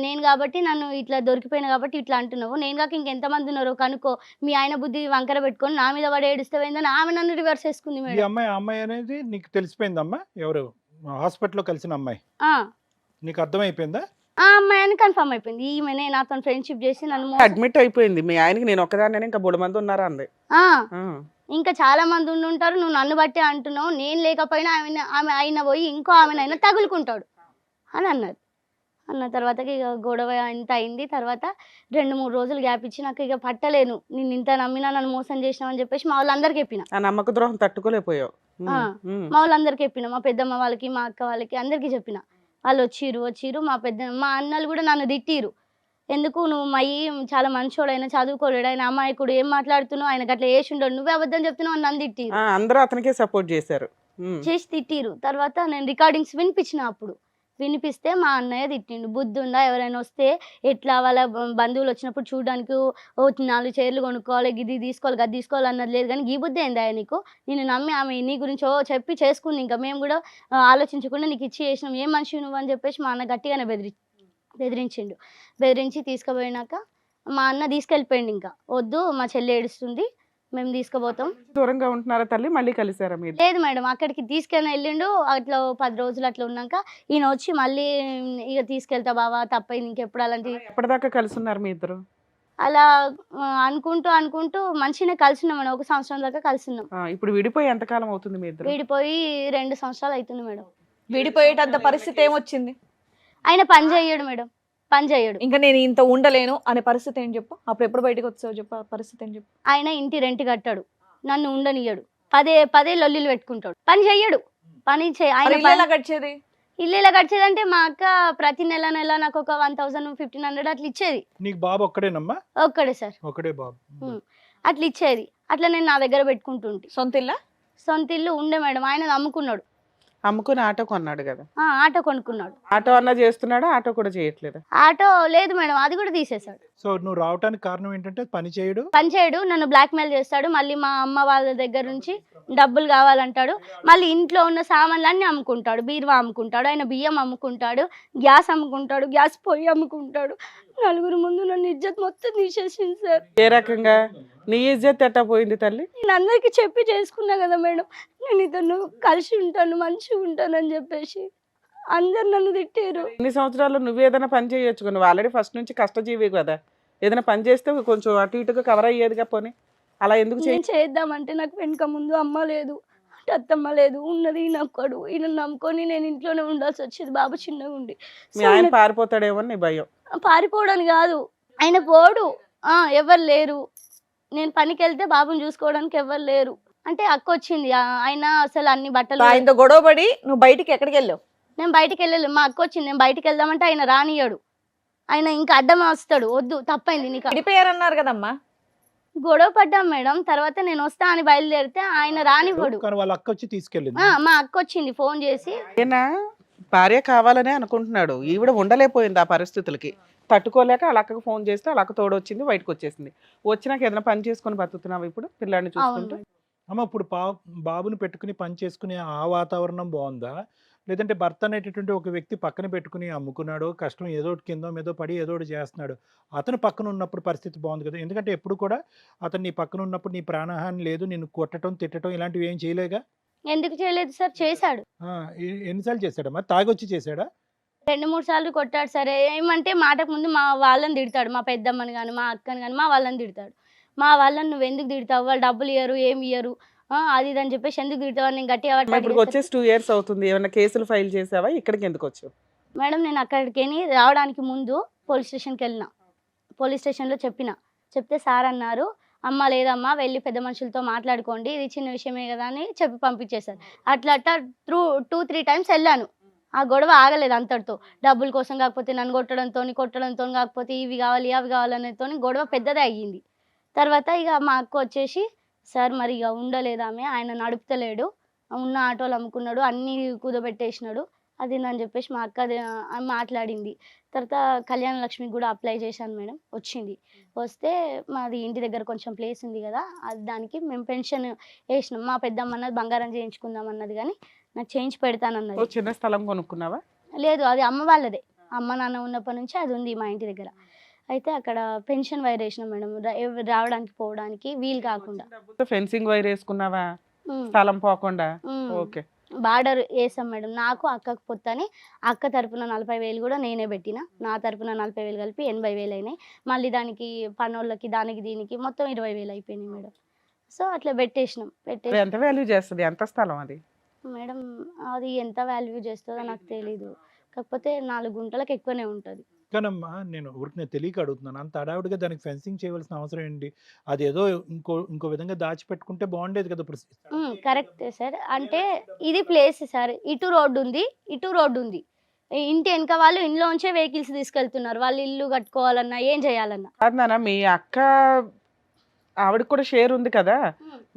నేను కాబట్టి నన్ను ఇట్లా దొరికిపోయినా కాబట్టి ఇట్లా అంటున్నావు, నేను కాక ఇంకెంతమంది ఉన్నారో కనుక్కో, మీ ఆయన బుద్ధి వంకర పెట్టుకొని నా మీద పడి ఏడుస్తావేందని ఆమె నన్ను రివర్స్ చేసుకుంది
ఈ
మేడం.
అమ్మాయి అనేది నీకు తెలిసిపోయిందమ్మా ఎవరు హాస్పిటల్లో కలిసిన అమ్మాయి
ఆ
నీకు అర్థమైపోయిందా?
ఆ అమ్మాయి అని కన్ఫర్మ్ అయిపోయింది, ఈమెనే నాతో ఫ్రెండ్షిప్ చేసి నన్ను
అడ్మిట్ అయిపోయింది. మీ ఆయనకి నేను ఒక్కదాన్ని ఇంకా 3 మంది ఉన్నారా అంది.
ఆ
ఆ.
ఇంకా చాలా మంది ఉంటారు, నువ్వు నన్ను బట్టే అంటున్నావు, నేను లేకపోయినా ఆమె అయినా పోయి ఇంకో ఆమెనైనా తగులుకుంటాడు అని అన్నది. అన్న తర్వాతకి ఇక గొడవ ఇంత అయింది. తర్వాత 2-3 రోజులు గ్యాప్ ఇచ్చి నాకు ఇక పట్టలేను, నేను ఇంత నమ్మినా నన్ను మోసం చేసినావు అని చెప్పేసి మా వాళ్ళందరికీ చెప్పిన.
ఆ నమ్మక ద్రోహం తట్టుకోలేకపోయావు.
ఆ, మా వాళ్ళందరికీ చెప్పిన, మా పెద్దమ్మ వాళ్ళకి మా అక్క వాళ్ళకి అందరికీ చెప్పిన. వాళ్ళు వచ్చిర్రు మా అన్నలు కూడా నన్ను తిట్టిరు, ఎందుకు నువ్వు మయ్యి చాలా మంచోడు, ఆయన చదువుకోలేడు, ఆయన అమాయకుడు, ఏం మాట్లాడుతున్నావు, ఆయనకు అట్లా వేసి ఉండడు, నువ్వే అబద్ధం చెప్తున్నావు అని నన్ను తిట్టిరు.
అందరూ అతనికే సపోర్ట్ చేశారు.
చేసి తిట్టిరు. తర్వాత నేను రికార్డింగ్స్ వినిపించిన, అప్పుడు వినిపిస్తే మా అన్నయ్య తిట్టిండు, బుద్ధి ఉందా, ఎవరైనా వస్తే ఎట్లా వాళ్ళ బంధువులు వచ్చినప్పుడు చూడడానికి 4 చైర్లు కొనుక్కోవాలి, ఇది తీసుకోవాలి గది తీసుకోవాలి అన్నది లేదు, కానీ ఈ బుద్ధి ఏందా నీకు, నేను నమ్మి ఆమె నీ గురించి చెప్పి చేసుకుంది, ఇంకా మేము కూడా ఆలోచించకుండా నీకు ఇచ్చి చేసినాం, ఏం మనిషి నువ్వు అని చెప్పేసి మా అన్న గట్టిగానే బెదిరించిండు. బెదిరించి తీసుకుపోయినాక మా అన్న తీసుకెళ్ళిపోయిండు, ఇంకా వద్దు మా చెల్లి ఏడుస్తుంది మేము తీసుకుపోతాం.
దూరంగా ఉంటున్నారా తల్లి? మళ్ళీ కలిసారా మీరు?
లేదు మేడం, అక్కడికి తీసుకెళ్ళి వెళ్ళిండు. అట్లా 10 రోజులు అట్లా ఉన్నాక ఈయన వచ్చి మళ్ళీ ఇక తీసుకెళ్తా బావా తప్పైంది, ఇంకెప్పుడు అలాంటి.
ఎప్పటిదాకా కలిసి ఉన్నారు మీ ఇద్దరు?
అలా అనుకుంటూ మంచిగానే కలిసి ఉన్నాం మేడం, 1 సంవత్సరం దాకా కలిసి ఉన్నాం.
ఇప్పుడు విడిపోయి ఎంతకాలం అవుతుంది మీ ఇద్దరు?
విడిపోయి 2 సంవత్సరాలు అవుతుంది మేడం.
విడిపోయేటంత పరిస్థితి ఏమొచ్చింది?
ఆయన పని చేయడు మేడం, పని చేయడు.
ఇంకా నేను ఇంత ఉండలేను అనే పరిస్థితి ఏం చెప్పు, అప్పుడు ఎప్పుడు బయటకు వచ్చావు చెప్పు, ఆ పరిస్థితి ఏం చెప్పు.
ఆయన ఇంటి రెంట్ కట్టాడు, నన్ను ఉండనియ్యడు, పదే లొల్లిలు పెట్టుకుంటాడు, పని చెయ్యడు.
మరి ఇల్లు ఎలా గడిచేది?
ఇల్లు ఎలా గడిచేదంటే మా అక్క ప్రతి నెల నాకు ఒక 1000-1500 అట్లా ఇచ్చేది.
నీకు బాబు ఒక్కడేనమ్మా?
ఒక్కడే సార్,
ఒకడే బాబు.
అట్లా ఇచ్చేది. అట్లా నేను నా దగ్గర పెట్టుకుంటుంటే. సొంత ఇల్లు ఉండే మేడం, ఆయన అమ్ముకున్నాడు.
అమ్ముకుని ఆటో కొన్నాడు కదా?
ఆటో కొనుక్కున్నాడు.
ఆటో అన్నా చేస్తున్నాడు, ఆటో కూడా చేయట్లేదు.
ఆటో లేదు మేడం, అది కూడా తీసేశాడు.
సో నువ్వు రావడానికి కారణం ఏంటంటే పని చేయడు,
నన్ను బ్లాక్ మెయిల్ చేస్తాడు, మళ్ళీ మా అమ్మ వాళ్ళ దగ్గర నుంచి డబ్బులు కావాలంటాడు, మళ్ళీ ఇంట్లో ఉన్న సామాన్లన్నీ అమ్ముకుంటాడు, బీరువా అమ్ముకుంటాడు, ఆయన బియ్యం అమ్ముకుంటాడు, గ్యాస్ అమ్ముకుంటాడు, గ్యాస్ పొయ్యి అమ్ముకుంటాడు. 4 ముందు నన్ను ఇజ్జత్ మొత్తం తీసేసింది సార్.
ఏ రకంగా నీ ఇజ్జత్ ఎట్టా పోయింది తల్లి?
నేను అందరికీ చెప్పి చేసుకున్నా కదా మేడం, నేను ఇతను కలిసి ఉంటాను మంచిగా ఉంటాను అని చెప్పేసి అందరు నన్ను తిట్టారు.
ఇన్ని సంవత్సరాలు నువ్వు ఏదైనా పని చేయొచ్చు, నువ్వు ఆల్రెడీ ఫస్ట్ నుంచి కష్టజీవి కదా, ఏదైనా పని చేస్తే కొంచెం అటు ఇటుగా కవర్ అయ్యేదిగా. పోనీ అలా ఎందుకు
నేను చేద్దామంటే నాకు వెనుక ముందు అమ్మ లేదు, అత్తమ్మ లేదు, ఉన్నది నమ్మకడు, ఈయన నమ్ముకొని నేను ఇంట్లోనే ఉండాల్సి వచ్చేది, బాబు చిన్నగా ఉండి.
మీ ఆయన పారిపోతాడేమో నీ భయం?
పారిపోవడం కాదు, ఆయన పోడు, ఎవరు లేరు, నేను పనికి వెళ్తే బాబుని చూసుకోవడానికి ఎవరు లేరు అంటే అక్క వచ్చింది. ఆయన అసలు అన్ని బట్టలు
ఆయనతో గొడవపడి నువ్వు బయటికి ఎక్కడికి వెళ్ళావు?
నేను బయటికి వెళ్ళలేదు, మా అక్క వచ్చింది, నేను బయటికి వెళ్దామంటే ఆయన రానియడు, ఆయన ఇంకా అడ్డం వస్తాడు, వద్దు తప్పైంది నీకు.
విడిపోయారన్నారు కదమ్మా?
గొడవ పడ్డాం మేడం, తర్వాత నేను వస్తా అని బయలుదేరితే ఆయన రానివ్వడు.
కానీ వాళ్ళ అక్క వచ్చి తీసుకెళ్ళింది.
మా అక్క వచ్చింది ఫోన్ చేసి.
ఏనా భార్య కావాలనే అనుకుంటున్నాడు, ఈవిడ ఉండలేకపోయింది ఆ పరిస్థితులకి తట్టుకోలేక వాళ్ళ అక్కకు ఫోన్ చేస్తే వాళ్ళ అక్క తోడొచ్చింది, బయటకు వచ్చేసింది. వచ్చినాక ఏదైనా పని చేసుకొని బతుకుతున్నావు ఇప్పుడు పిల్లాడిని చూసుకుంటూ?
అమ్మ ఇప్పుడు బాబుని పెట్టుకుని పని చేసుకునే ఆ వాతావరణం బాగుందా, లేదంటే భర్త అనేటటువంటి ఒక వ్యక్తి పక్కన పెట్టుకుని అమ్ముకున్నాడు, కష్టం ఏదో ఒకటి కిందో మీదో పడి ఏదో ఒకటి చేస్తున్నాడు, అతను పక్కన ఉన్నప్పుడు పరిస్థితి బాగుంది కదా? ఎందుకంటే ఎప్పుడు కూడా అతను నీ పక్కన ఉన్నప్పుడు నీ ప్రాణహాని లేదు, నిన్ను కొట్టడం తిట్టడం ఇలాంటివి ఏం చేయలేగా?
ఎందుకు చేయలేదు సార్, చేశాడు.
ఎన్నిసార్లు చేశాడమ్మా? తాగొచ్చి చేశాడా?
2-3 సార్లు కొట్టాడు సార్. ఏమంటే మాటకు ముందు మా వాళ్ళని తిడతాడు, మా పెద్దమ్మని కానీ మా అక్కని కానీ మా వాళ్ళని తిడతాడు. మా వాళ్ళని నువ్వు ఎందుకు తిడతావు, వాళ్ళు డబ్బులు ఇయ్యరు ఏమి ఇయ్యరు అది ఇది అని చెప్పేసి ఎందుకు తిడతావు, నేను గట్టిగా
ఇప్పుడు వచ్చేసి 2 years అవుతుంది, ఏమైనా కేసులు ఫైల్ చేసావా? ఇక్కడికి ఎందుకు వచ్చావు?
మేడం నేను అక్కడికి రావడానికి ముందు పోలీస్ స్టేషన్కి వెళ్ళిన, పోలీస్ స్టేషన్లో చెప్తే సార్ అన్నారు, అమ్మ లేదమ్మా వెళ్ళి పెద్ద మనుషులతో మాట్లాడుకోండి, ఇది చిన్న విషయమే కదా అని చెప్పి పంపించేశారు. అట్లా 2-3 times వెళ్ళాను, ఆ గొడవ ఆగలేదు అంతటితో. డబ్బుల కోసం కాకపోతే నన్ను కొట్టడంతో కాకపోతే ఇవి కావాలి అవి కావాలనేతో గొడవ పెద్దదే అయ్యింది. తర్వాత ఇక మా అక్క వచ్చేసి, సార్ మరి ఇక ఉండలేదామె, ఆయన నడుపుతలేడు, ఉన్న ఆటోలు అమ్ముకున్నాడు, అన్నీ కుదబెట్టేసినాడు అది అని చెప్పేసి మా అక్క మాట్లాడింది. తర్వాత కళ్యాణ లక్ష్మికి కూడా అప్లై చేశాను మేడం, వచ్చింది. వస్తే మాది ఇంటి దగ్గర కొంచెం ప్లేస్ ఉంది కదా, అది దానికి మేము పెన్షన్ వేసినాం. మా పెద్దమ్మ అన్నది బంగారం చేయించుకుందాం అన్నది, కానీ నాకు చేయించి
ఓ
పెడతానన్నది.
చిన్న స్థలం కొనుక్కున్నావా?
లేదు, అది అమ్మ వాళ్ళదే. అమ్మ నాన్న ఉన్నప్పటి నుంచి అది ఉంది మా ఇంటి దగ్గర. అయితే అక్కడ పెన్షన్ వైర్ వేసినాం మేడం, రావడానికి పోవడానికి వీలు కాకుండా.
ఫెన్సింగ్ వైర్ వేసుకున్నావా
ఉమ్,
స్థలం పోకుండా?
ఉమ్.
ఓకే.
బార్డర్ వేసాం మేడం. నాకు అక్కకు పొత్తని అక్క తరపున 40,000 కూడా నేనే పెట్టిన. నా తరపున 40,000 కలిపి 80,000 అయినాయి. మళ్ళీ దానికి పనోళ్ళకి దానికి దీనికి మొత్తం 20,000 అయిపోయినాయి మేడం. సో అట్లా పెట్టేసినాం.
అది ఎంత వాల్యూ చేస్తుంది? ఎంత స్థలం అది?
మేడం అది ఎంత వాల్యూ చేస్తుందో నాకు తెలీదు, కాకపోతే 4 గుంటలకు ఎక్కువనే ఉంటుంది.
కానమ్మా నేను ఊరికి తెలియక అడుగుతున్నాను. అంత హడావుడిగా దానికి ఫెన్సింగ్ చేయవలసిన అవసరం ఏంటి? అదేదో ఇంకో విధంగా దాచిపెట్టుకుంటే బాగుండేది కదా ఇప్పుడు.
కరెక్టే సార్. అంటే ఇది ప్లేస్ సార్, ఇటు రోడ్డు ఉంది, ఇటు రోడ్డు ఉంది. ఈ ఇంటి వెనక వాళ్ళు ఇంట్లోంచే వెహికల్స్ తీసుకెళ్తున్నారు, వాళ్ళు ఇల్లు కట్టుకోవాలన్నా ఏం చేయాలన్నా.
కాదు నాన్న, మీ అక్క ఆవిడకి కూడా షేర్ ఉంది కదా,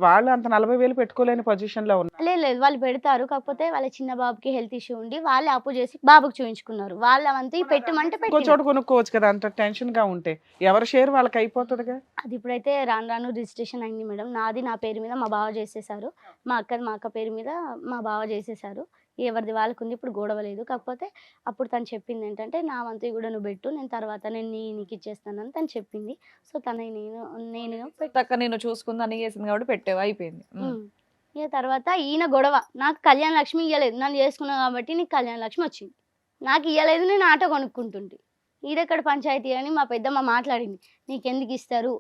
వాళ్ళు అంత 40,000 పెట్టుకోలేని పొజిషన్ లో ఉన్నారు.
లేదు, వాళ్ళు పెడతారు, కాకపోతే వాళ్ళ చిన్న బాబుకి హెల్త్ ఇష్యూ ఉండి వాళ్ళే అప్పు చేసి బాబుకి చూయించుకున్నారు. వాళ్ళంతా పెట్టమంటే
ఇంకో
పెట్టి.
చోట కొనుక్కోవచ్చు కదా అంత టెన్షన్ గా ఉంటే. ఎవరి షేర్ వాళ్ళకి అయిపోతుందిగా.
అది ఇప్పుడైతే రాను రాను రిజిస్ట్రేషన్ అయింది మేడం. నాది నా పేరు మీద మా బావ చేసేసారు, మా అక్క పేరు మీద మా బావ చేసేసారు. ఎవరిది వాళ్ళకు ఉంది, ఇప్పుడు గొడవ లేదు. కాకపోతే అప్పుడు తను చెప్పింది ఏంటంటే, నా వంతు కూడా నువ్వు పెట్టు, నేను తర్వాత నీకు ఇచ్చేస్తానని తను చెప్పింది. సో నేను
అక్క నేను చూసుకుంది అన్ని చేసింది కాబట్టి పెట్టావు, అయిపోయింది.
ఇక తర్వాత ఈయన గొడవ, నాకు కళ్యాణ లక్ష్మి ఇవ్వలేదు, నన్ను చేసుకున్నావు కాబట్టి నీకు కళ్యాణ లక్ష్మి వచ్చింది, నాకు ఇవ్వలేదు, నేను ఆటో కొనుక్కుంటుంటే. ఇదెక్కడ పంచాయతీ అని మా పెద్దమ్మ మాట్లాడింది, నీకెందుకు ఇస్తారు,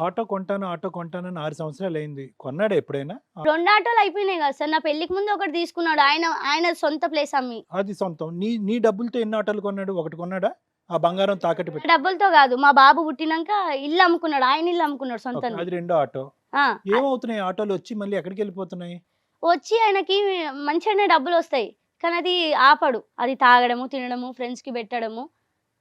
ఆటో కొంటాను 6 సంవత్సరాలు అయింది. కొన్నాడా ఎప్పుడైనా?
2 ఆటోలు అయిపోయినాయి కదా సార్. నా పెళ్లికి ముందు ఒకటి తీసుకున్నాడు, ఆయన సొంత ప్లేస్ అమ్మి.
అది సొంతం. నీ డబ్బులతో ఎన్ని ఆటోలు కొన్నాడు? ఒకటి కొన్నాడా? ఆ బంగారం తాకట్టు పెట్టి.
డబ్బులతో కాదు, మా బాబు పుట్టినాక ఇల్లు అమ్ముకున్నాడు, ఆయన ఇల్లు అమ్ముకున్నాడు సొంతంగా.
అది రెండో ఆటో. ఏమవుతున్నాయి ఆటోలు వచ్చి మళ్ళీ ఎక్కడికి వెళ్ళిపోతున్నాయి?
వచ్చి ఆయనకి మంచిగానే డబ్బులు వస్తాయి, కానీ అది ఆపడు. అది తాగడము, తినడము, ఫ్రెండ్స్ కి పెట్టడము,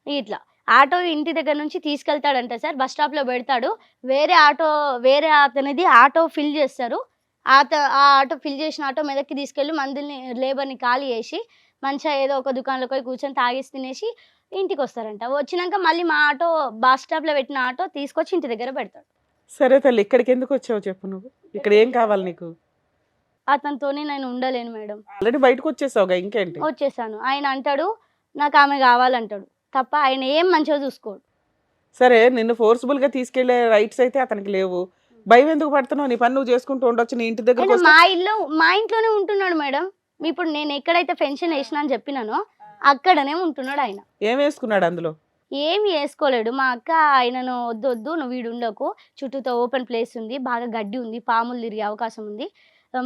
ఇట్లా. ఆటో ఇంటి దగ్గర నుంచి తీసుకెళ్తాడంట సార్, బస్ స్టాప్ లో పెడతాడు. వేరే అతనిది ఆటో ఫిల్ చేస్తారు. ఆ ఆటో ఫిల్ చేసిన ఆటో మెదక్కి తీసుకెళ్ళి మందుల్ని లేబర్ని ఖాళీ చేసి మంచిగా ఏదో ఒక దుకాణంలో పోయి కూర్చొని తాగేసి తినేసి ఇంటికి వస్తారంట. వచ్చినాక మళ్ళీ మా ఆటో బస్ స్టాప్ లో పెట్టిన ఆటో తీసుకొచ్చి ఇంటి దగ్గర పెడతాడు.
సరే తల్లి, ఇక్కడికి ఎందుకు వచ్చావు చెప్పు నువ్వు? ఇక్కడ ఏం కావాలి నీకు?
అతనితోనే నేను ఉండలేను మేడం.
ఆల్రెడీ బయటకు వచ్చేసావుగా, ఇంకేంటి?
వచ్చేసాను. ఆయన అంటాడు నాకు ఆమె కావాలంటాడు తప్ప ఆయన ఏం మంచిగా చూసుకోడు.
సరే, నిన్ను ఫోర్స్ఫుల్ గా తీసుకెళ్లే రైట్స్ అయితే అతనికి లేవు. భయం ఎందుకు పడుతున్నావు? నీ పని నువ్వు చేసుకుంటూ ఉండొచ్చు. నీ ఇంటి దగ్గర
మా ఇంట్లోనే ఉంటున్నాడు మేడం. ఇప్పుడు నేను ఎక్కడైతే పెన్షన్ వేసినా అని చెప్పినానో అక్కడనే ఉంటున్నాడు ఆయన.
ఏం వేసుకున్నాడు అందులో?
ఏమి వేసుకోలేడు. మా అక్క ఆయనను వద్దు నువ్వు వీడు ఉండకు, చుట్టూతో ఓపెన్ ప్లేస్ ఉంది, బాగా గడ్డి ఉంది, పాములు తిరిగే అవకాశం ఉంది,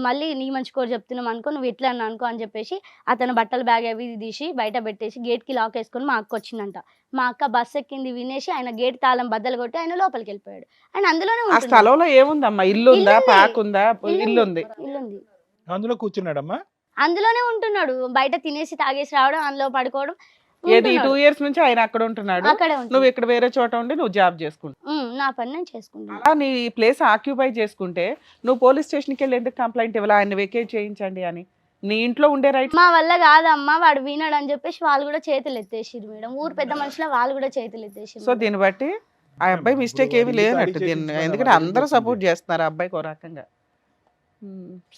మళ్ళీ నీ మంచి కోరు చెప్తున్నాం అనుకో, నువ్వు ఎట్లా అన్నా అనుకో అని చెప్పేసి అతను బట్టల బ్యాగ్ అవి తీసి బయట పెట్టేసి గేట్కి లాక్ వేసుకొని మా అక్క వచ్చిందంట. మా అక్క బస్ ఎక్కింది వినేసి ఆయన గేట్ తాళం బద్దలు కొట్టి ఆయన లోపలికి వెళ్ళిపోయాడు. ఆయన అందులోనే
ఆ స్థలంలో ఏముందమ్మా? ఇల్లు ఉందా? పాక్ ఉందా? ఇల్లు ఉంది.
ఇల్లుంది,
అందులో కూర్చున్నాడమ్మా.
అందులోనే ఉంటున్నాడు. బయట తినేసి తాగేసి రావడం, అందులో పడుకోవడం.
ఏది 2 years నుంచి ఆయన అక్కడ ఉంటున్నాడు,
అక్కడే
నువ్వు ఇక్కడ వేరే చోట ఉండి నువ్వు జాబ్ చేసుకుంటావు.
నా పని నేను చేసుకుంటాను.
అలా నీ ప్లేస్ ఆక్యుపై చేసుకుంటే నువ్వు పోలీస్ స్టేషన్కి వెళ్ళి ఎందుకు కంప్లైంట్ ఇవ్వాలి ఆయన వెకేట్ చేయించండి అని? నీ ఇంట్లో ఉండే రైట్.
మా వల్ల కాదమ్మా, వాడు వినాడు అని చెప్పేసి వాళ్ళు కూడా చేతులు ఎత్తేసిరు మేడం. ఊరు పెద్ద మనుషుల వాళ్ళు కూడా చేతులు ఎత్తేసిరు.
సో దీన్ని బట్టి ఆ అబ్బాయి మిస్టేక్ ఏమీ లేనట్టు దీన్ని, ఎందుకంటే అందరూ సపోర్ట్ చేస్తున్నారు ఆ అబ్బాయికి ఒక రకంగా.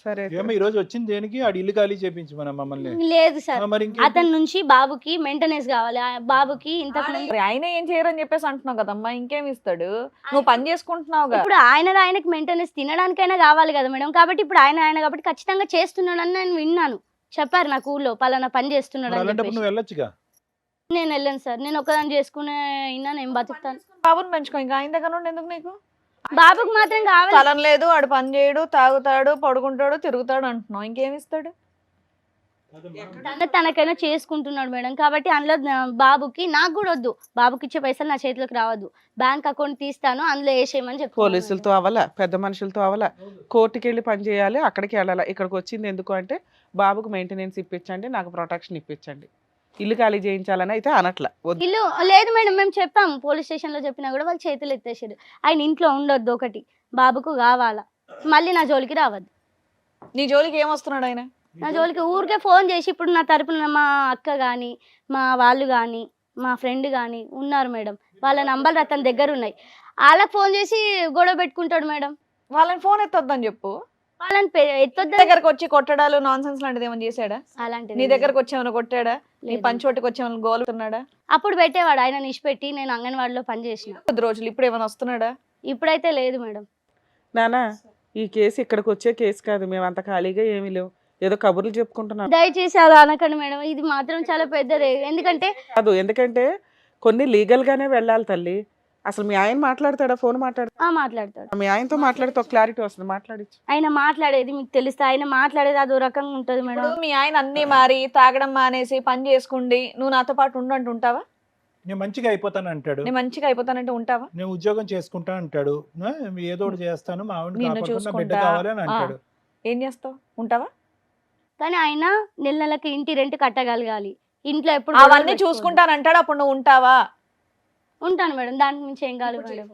సరే,
ఏమో ఈ రోజు వచ్చింది దేనికి? ఆడు ఇల్లు ఖాళీ చేపించి మమ్మల్ని.
లేదు సార్,
మరి
అతని నుంచి బాబుకి మెయింటెనెన్స్ కావాలి. ఆ బాబుకి ఇంతకు ముందు
మరి ఆయన ఏం చేయరని చెప్పేసి అంటున్నావు కదమ్మా, ఇంకేం ఇస్తాడు? నువ్వు పని చేసుకుంటున్నావుగా.
ఇప్పుడు ఆయనకి మెయింటెనెన్స్ తినడానికైనా కావాలి కదా మేడం. కాబట్టి ఇప్పుడు ఆయన కాబట్టి ఖచ్చితంగా చేస్తున్నాడని నేను విన్నాను. చెప్పారు నాకు ఊళ్ళో పలానా పని చేస్తున్నాడు అని
అలాంటప్పుడు
చెప్పేసి.
నువ్వు వెళ్ళొచ్చుగా.
నేను వెళ్ళాను సార్, నేను ఒకదాన్ని చేసుకునే అయినా నేను బతుకుతాను.
బాబుని పెంచుకో, ఇంకా ఆయన దగ్గర నుండి ఎందుకు నీకు?
బాబుకి మాత్రం కావాలి.
స్థలం లేదు, ఆడు పని చేయడు, తాగుతాడు, పడుకుంటాడు, తిరుగుతాడు అంటున్నావు, ఇంకేమి ఇస్తాడు?
తనకైనా చేసుకుంటున్నాడు మేడం. కాబట్టి అందులో బాబుకి నాకు కూడా వద్దు, బాబుకి ఇచ్చే పైసలు నా చేతిలోకి రావద్దు. బ్యాంక్ అకౌంట్ తీస్తాను, అందులో వేసేయమని చెప్పి
పోలీసులతో అవలా, పెద్ద మనుషులతో అవలా, కోర్టుకి వెళ్ళి పని చేయాలి, అక్కడికి వెళ్ళాలి. ఇక్కడికి వచ్చింది ఎందుకు అంటే బాబుకు మెయింటెనెన్స్ ఇప్పించండి, నాకు ప్రొటెక్షన్ ఇప్పించండి, ఇల్లు ఖాళీ చేయించాలని అయితే అనట్లా.
ఇల్లు లేదు మేడం, మేము చెప్పాము పోలీస్ స్టేషన్ లో చెప్పినా కూడా వాళ్ళు చేతులు ఎత్తేసారు. ఆయన ఇంట్లో ఉండొద్దు, ఒకటి బాబుకు కావాలా, మళ్ళీ నా జోలికి రావద్దు.
నీ జోలికి ఏమొస్తున్నాడు ఆయన?
నా జోలికి ఊరికే ఫోన్ చేసి ఇప్పుడు నా తరపున మా అక్క కానీ మా వాళ్ళు కానీ మా ఫ్రెండ్ కానీ ఉన్నారు మేడం. వాళ్ళ నంబర్లు అతని దగ్గర ఉన్నాయి. వాళ్ళకి ఫోన్ చేసి గొడవ పెట్టుకుంటాడు మేడం.
వాళ్ళని ఫోన్ ఎత్తొద్దని చెప్పు.
వాళ్ళని ఎత్తొద్దు
దగ్గరకు వచ్చి కొట్టడాలు నాన్సెన్స్ లాంటిది ఏమైనా చేశాడా?
అలాంటిది
నీ
లేదు.
దగ్గరకు వచ్చి ఏమైనా కొట్టాడా? నీ
లేదు.
పంచోటికి వచ్చి ఏమైనా గోలుతున్నాడా?
అప్పుడు పెట్టేవాడు ఆయన నిష్పెట్టి. నేను అంగన్వాడిలో పని చేసిన.
కొద్ది రోజులు ఇప్పుడు ఏమైనా వస్తున్నాడా?
ఇప్పుడైతే లేదు మేడం.
నానా ఈ కేసు ఇక్కడికి వచ్చే కేసు కాదు, మేము అంత ఖాళీగా ఏమీ లేవు, ఏదో కబుర్లు చెప్పుకుంటున్నాం
దయచేసి అలా అనకండి మేడం. ఇది మాత్రం చాలా పెద్దదే. ఎందుకంటే
కాదు, ఎందుకంటే కొన్ని లీగల్ గానే వెళ్ళాలి తల్లి. అసలు మీ ఆయన మాట్లాడతాడా? ఫోన్ మాట్లాడతాడా?
మాట్లాడతాడు.
మీ ఆయనతో మాట్లాడితే ఒక క్లారిటీ వస్తుంది, మాట్లాడించు.
ఆయన మాట్లాడేది మీకు తెలుస్తా. ఆయన మాట్లాడేది అదో రకంగా ఉంటది మేడం.
ఇప్పుడు మీ ఆయన అన్ని మారి తాగడం మానేసి పని చేసుకుండి నువ్వు నాతో పాటు ఉండంటూ ఉంటావా?
నేను మంచిగా అయిపోతాను అంటాడు,
నేను మంచిగా అయిపోతానంటే ఉంటావా?
నేను ఉద్యోగం చేసుకుంటా అంటాడు, ఏదో ఒకటి చేస్తాను, మా ఆవిడని
నిన్ను
కాపాడుకున్నా, బిడ్డ
చూసుకుంటా.
కావాలి అని అంటాడు.
ఏం చేస్తావు? ఉంటావా?
కానీ ఆయన నెల నెలకి ఇంటి రెంట్ కట్టగలగాలి. ఇంట్లో ఎప్పుడు
అవన్నీ
గొడవలు
చూసుకుంటానంటాడు, అప్పుడు నువ్వు ఉంటావా?
ఉంటాను మేడం. దానికి మించి ఏం కాదు మేడం.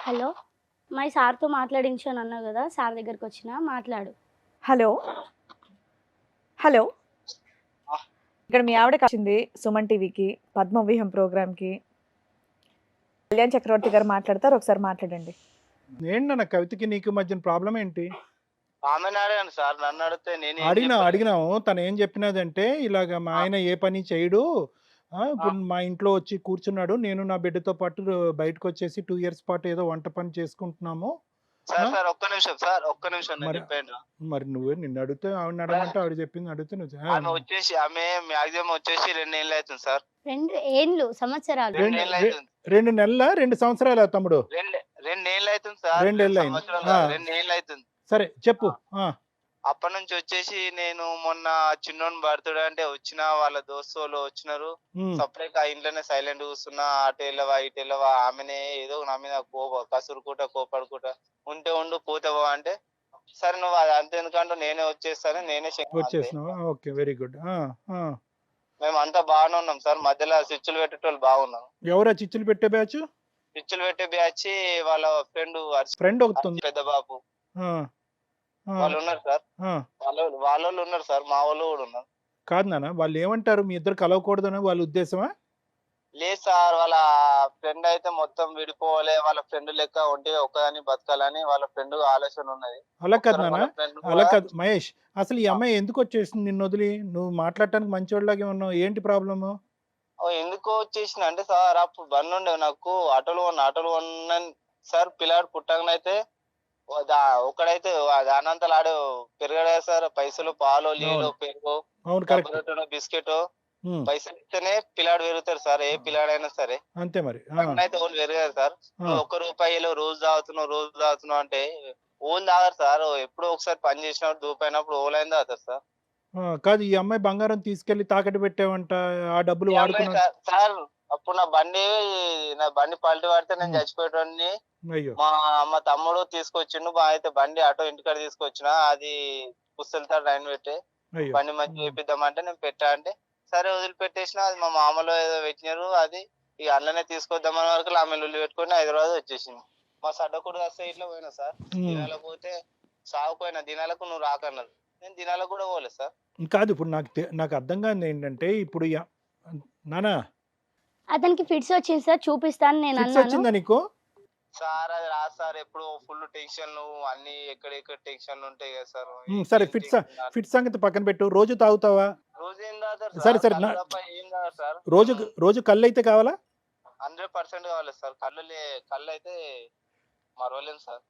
హలో, మా సార్తో మాట్లాడించాను అన్నావు కదా, సార్ దగ్గరికి వచ్చిన మాట్లాడు.
హలో హలో, ఇక్కడ మీ ఆవిడకి వచ్చింది సుమన్ టీవీకి, పద్మవ్యూహం ప్రోగ్రామ్కి. కళ్యాణ్ చక్రవర్తి గారు మాట్లాడతారు, ఒకసారి మాట్లాడండి.
ఏంటన్న కవితకి నీకు మధ్యన ప్రాబ్లం ఏంటి?
ఆమెను అడిగాను సార్, నన్ను అడిగితే నేను
అడిగినాము, తను ఏం చెప్పినదంటే ఇలాగ మా ఆయన ఏ పని చేయడు, ఇప్పుడు మా ఇంట్లో వచ్చి కూర్చున్నాడు, నేను నా బిడ్డతో పాటు బయటకు వచ్చేసి 2 years పాటు ఏదో వంట పని చేసుకుంటున్నాము.
సార్ ఒక్క నిమిషం సార్, ఒక్క నిమిషం నేను
మరి-
చెప్పాను.
మరి నువ్వు నిన్ను అడిగితే ఆవిడ అడగమంటే ఆవిడ చెప్పింది అడిగితే
ఆమె వచ్చేసి మాక్సిమం వచ్చేసి 2 ఏళ్ళు అవుతుంది సార్.
2 ఏండ్లు సంవత్సరాలు.
2 ఏళ్ళు అవుతుంది.
2 నెలల 2 సంవత్సరాలు తమ్ముడు?
2 ఏళ్ళు అవుతుంది సార్.
2 ఏళ్ళు అయింది.
2 ఏళ్ళు అవుతుంది.
సరే చెప్పు.
అప్పటి నుంచి వచ్చేసి నేను మొన్న చిన్నోని బర్త్డే అంటే వచ్చిన వాళ్ళ దోస్తులు వచ్చినారు, సపరేట్ ఆ ఇంట్లోనే సైలెంట్ కూర్చున్నా, అటు వెళ్ళవా ఇటు వెళ్ళవా, ఆమెనే ఏదో నా మీద కసురుకుంటా కోపడుకుంటా ఉంటే ఉండు పోతావా అంటే, సరే నువ్వు అది అంత ఎందుకంటే నేనే వచ్చేస్తాను, నేనే
వచ్చేసినావా? Okay, very good.
మేము అంతా బాగానే ఉన్నాం సార్. మధ్యలో స్విచ్లు పెట్టేటోళ్ళు బాగున్నాం.
ఎవరా చిచ్చులు పెట్టే బ్యాచ్?
స్విచ్లు పెట్టే బ్యాచ్ వాళ్ళ
ఫ్రెండ్ ఒకటి ఉంది.
పెద్ద బాబు
ఆ, ఆ,
వాళ్ళు ఉన్నారు సార్.
ఆ.
వాళ్ళు ఉన్నారు సార్, మా వాళ్ళు కూడా ఉన్నారు.
కాదు నాన్న, వాళ్ళు ఏమంటారు, మీ ఇద్దరు కలవకూడదని వాళ్ళ ఉద్దేశమా?
లేదు సార్, వాళ్ళ ఫ్రెండ్ అయితే మొత్తం విడిపోవాలి, వాళ్ళ ఫ్రెండ్ లెక్క ఒంటిగా ఒక్కదాన్ని బతకాలని వాళ్ళ ఫ్రెండ్ ఆలోచన ఉన్నది.
అలా కాదు నాన్న,
వాళ్ళ friend
అలా
కూడా-
కాదు మహేష్. అసలు ఈ అమ్మాయి ఎందుకు వచ్చేసింది నిన్ను వదిలి? నువ్వు మాట్లాడటానికి మంచివాళ్ళలాగే ఉన్నావు, ఏంటి ప్రాబ్లము?
ఎందుకో వచ్చేసిన అంటే సార్, అప్పుడు బండి ఉండే నాకు, ఆటోలు కొన్నాను సార్. పిల్లాడు పుట్టకనైతే ఒకడైతే దానంతలు ఆడు పెరగడా సార్. పైసలు పాలు నీళ్ళు పెరుగు
అవును, కరెక్ట్.
బిస్కెట్ పైసలు ఇస్తేనే పిల్లాడు పెరుగుతారు సార్, ఏ పిల్లాడైనా సరే.
అంతే మరి.
అయితే ఓళ్ళు పెరగారు సార్. ₹1 రోజు తాగుతున్నావు అంటే ఓళ్ళు తాగారు సార్. ఎప్పుడో ఒకసారి పని చేసినప్పుడు దూపైనప్పుడు ఓలైన తాగుతారు సార్.
కాదు, ఈ అమ్మాయి బంగారం తీసుకెళ్లి తాకట్టు పెట్టావంట, ఆ డబ్బులు
ఈ అమ్మాయి
వాడుకున్నా.
సార్ అప్పుడు నా బండి పల్టీ పడితే నేను చచ్చిపోయేటోడిని.
అయ్యో,
మా తమ్ముడు తీసుకొచ్చిండు, అయితే బండి ఆటో ఇంటికాడ తీసుకొచ్చిన, అది పుస్తలతో లైన్ పెట్టి
అయ్యో.
బండి మంచిగా చేపిద్దామంటే నేను పెట్టా అంటే సరే వదిలిపెట్టేసిన. అది మా మామలో ఏదో పెట్టినారు, అది ఇక అందులోనే తీసుకొద్దామని వరకు ఆమె లొల్లి పెట్టుకుని హైదరాబాద్ వచ్చేసింది. మా సడ్డకుడు వస్తే ఇట్లా పోయినా సార్. దినాలకు పోతే సాగుపోయినా, దినాలకు నువ్వు రాకన్నారు. నేను దినాలకు కూడా పోలేదు సార్.
కాదు, ఇప్పుడు నాకు అర్థం కాదు ఏంటంటే, ఇప్పుడు నానా
అతనికి ఫిట్స్ వచ్చింది సార్, చూపిస్తాను నేను
ఫిక్స్
అన్నాను.
వచ్చిందా నీకు?
సార్ అది రాదు సార్, ఎప్పుడు ఫుల్ టెన్షన్లు అన్ని ఎక్కడెక్కడ టెన్షన్లు ఉంటాయి కదా సార్.
సరే, ఫిట్స్ సంగతి పక్కన పెట్టు. రోజు తాగుతావా?
రోజు ఏం తాగుతారు
సరే,
సార్?
సరే,
కళ్ళు తప్ప ఏం తాగరు సార్.
రోజు కళ్ళు అయితే కావాలా?
100% కావాలి సార్. కళ్ళు అయితే మరవలేము సార్.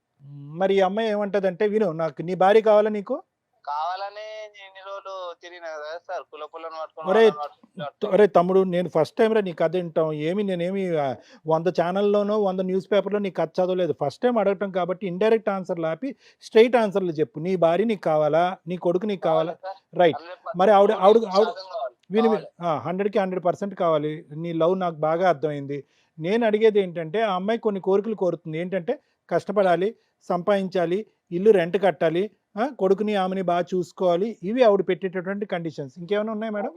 మరి ఈ అమ్మాయి ఏమంటదంటే, విను, నాకు నీ భార్య కావాలా నీకు?
కావాలనే ఎన్ని రోజులు తిరిగినా కదా సార్, కులపులను
అరే తమ్ముడు, నేను ఫస్ట్ టైం రా నీ కథ వింటాం. నేనేమి 100 ఛానల్లోనో 100 న్యూస్ పేపర్లో నీ కథ చదవలేదు, ఫస్ట్ టైం అడగటం కాబట్టి ఇండైరెక్ట్ ఆన్సర్లు ఆపి స్ట్రైట్ ఆన్సర్లు చెప్పు. నీ భార్య నీకు కావాలా? నీ కొడుకు నీకు కావాలా? రైట్. మరి ఆవిడ 100కి 100% కావాలి. నీ లవ్ నాకు బాగా అర్థమైంది. నేను అడిగేది ఏంటంటే, ఆ అమ్మాయి కొన్ని కోరికలు కోరుతుంది. ఏంటంటే కష్టపడాలి, సంపాదించాలి, ఇల్లు రెంట్ కట్టాలి, కొడుకుని ఆమెని బాగా చూసుకోవాలి. ఇవి ఆవిడ పెట్టేటటువంటి కండిషన్స్. ఇంకేమైనా ఉన్నాయి మేడం?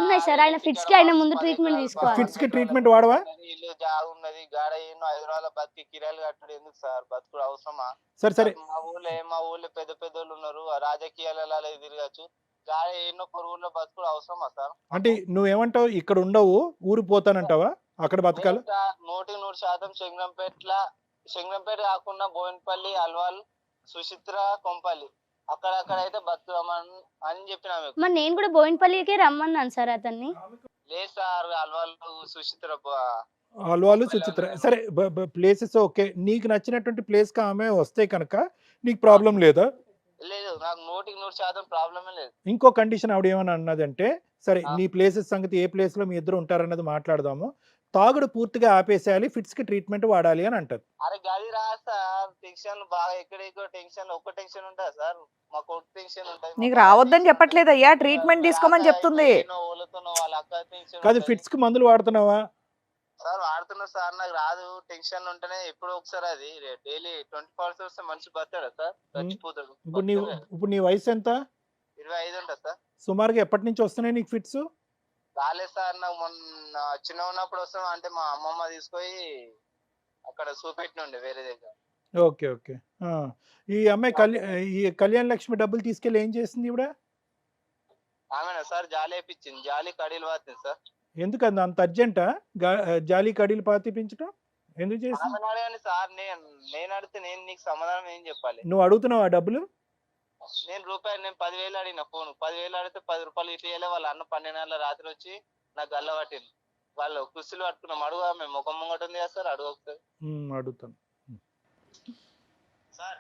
ఉన్నాయి సార్. ఆయన ఫిట్స్ కి ఆయన ముందు ట్రీట్మెంట్ తీసుకోవాలి.
ఫిట్స్ కి ట్రీట్మెంట్ వాడవా?
ఇల్లు జాగా ఉన్నది, గాడ హైదరాబాద్ బతికి కిరాయిలు కట్టడు ఎందుకు సార్? బతుకుడు అవసరమా?
సరే
మా ఊళ్ళో పెద్ద పెద్దోళ్ళు ఉన్నారు, రాజకీయాలలో తిరగచ్చు. గాడి ఎన్నో ఊర్లో బతుకుడు అవసరమా సార్?
అంటే నువ్వేమంటావు, ఇక్కడ ఉండవు ఊరు పోతానంటావా, అక్కడ బతకాలి?
100% శంకరంపేట కాకుండా బోయినపల్లి, అల్వాల్, సుచిత్ర, కొంపల్లి అక్కడక్కడ అయితే బతుకుదామని అని చెప్పిన మీకు.
మరి నేను కూడా బోయినపల్లికే రమ్మన్నాను సార్ అతన్ని.
లేదు సార్, అల్వాల్ సుచిత్ర
అల్వాలు సుచిత్ర సరే, ప్లేసెస్ ఓకే, నీకు నచ్చినటువంటి ప్లేస్కి ఆమె వస్తే కనుక నీకు ప్రాబ్లం లేదా?
లేదు, నాకు 100% ప్రాబ్లమే లేదు.
ఇంకో కండిషన్ ఆవిడ ఏమని అన్నదంటే, సరే
ఆ.
నీ ప్లేసెస్ సంగతి, ఏ ప్లేస్లో మీ ఇద్దరు ఉంటారన్నది మాట్లాడదాము, తాగుడు పూర్తిగా ఆపేసేయాలి, ఫిట్స్కి ట్రీట్మెంట్ వాడాలి అని అంటది.
అరే గది రా సార్, టెన్షన్ బాగా ఎక్కడెక్కడ టెన్షన్, ఒక్క టెన్షన్ ఉంటుంది సార్, మాకు ఒక టెన్షన్ ఉంటుంది.
నీకు రావద్దని చెప్పట్లేదు అయ్యా, ట్రీట్మెంట్ తీసుకోమని చెప్తుంది.
వాళ్ళ అక్క టెన్షన్
కాదు, ఫిట్స్కి మందులు వాడుతున్నావా?
సార్ వాడుతున్నా సార్, నాకు రాదు. టెన్షన్ ఉంటేనే ఎప్పుడో ఒకసారి అది డైలీ 24 hours వస్తే మనిషి బతాడా సార్? చచ్చిపోతాడు.
ఇప్పుడు నీ వయసు ఎంత?
25 ఉంటుంది సార్.
సుమారుగా ఎప్పటి నుంచి వస్తున్నాయి నీకు ఫిట్స్?
రాలేదు సార్, నాకు మొన్న చిన్న ఉన్నప్పుడు వస్తాం, అంటే మా అమ్మమ్మ తీసుకొని అక్కడ చూపెట్టినుండే వేరే దగ్గర.
Okay okay. ఈ అమ్మాయి ఈ కళ్యాణ్ లక్ష్మి డబ్బులు తీసుకెళ్ళి ఏం చేసింది ఇవిడ?
ఆమెనా సార్ జాలి వేయించింది, జాలి కడీలు పాతింది సార్.
ఎందుకు అంత అర్జెంటా జాలి కడీలు పాతిపించడం? ఎందుకు చేసింది?
ఆమెను అడగండి సార్, నేను అడిగితే నేను నీకు సమాధానం ఏం చెప్పాలి?
నువ్వు అడుగుతున్నావు ఆ డబ్బులు?
నేను 10,000 అడిగిన ఫోన్, 10,000 అడిగితే 10 రూపాయలు ఇటీవల వాళ్ళ అన్న 12 రాత్రి వచ్చి నాకు గల్ల పట్టింది. వాళ్ళు కుర్చీలు పట్టుకున్నాం, అడుగు, మేము ముఖం ముంగట ఉంది కదా సార్, అడుగు ఒకసారి.
అడుగుతాను
సార్.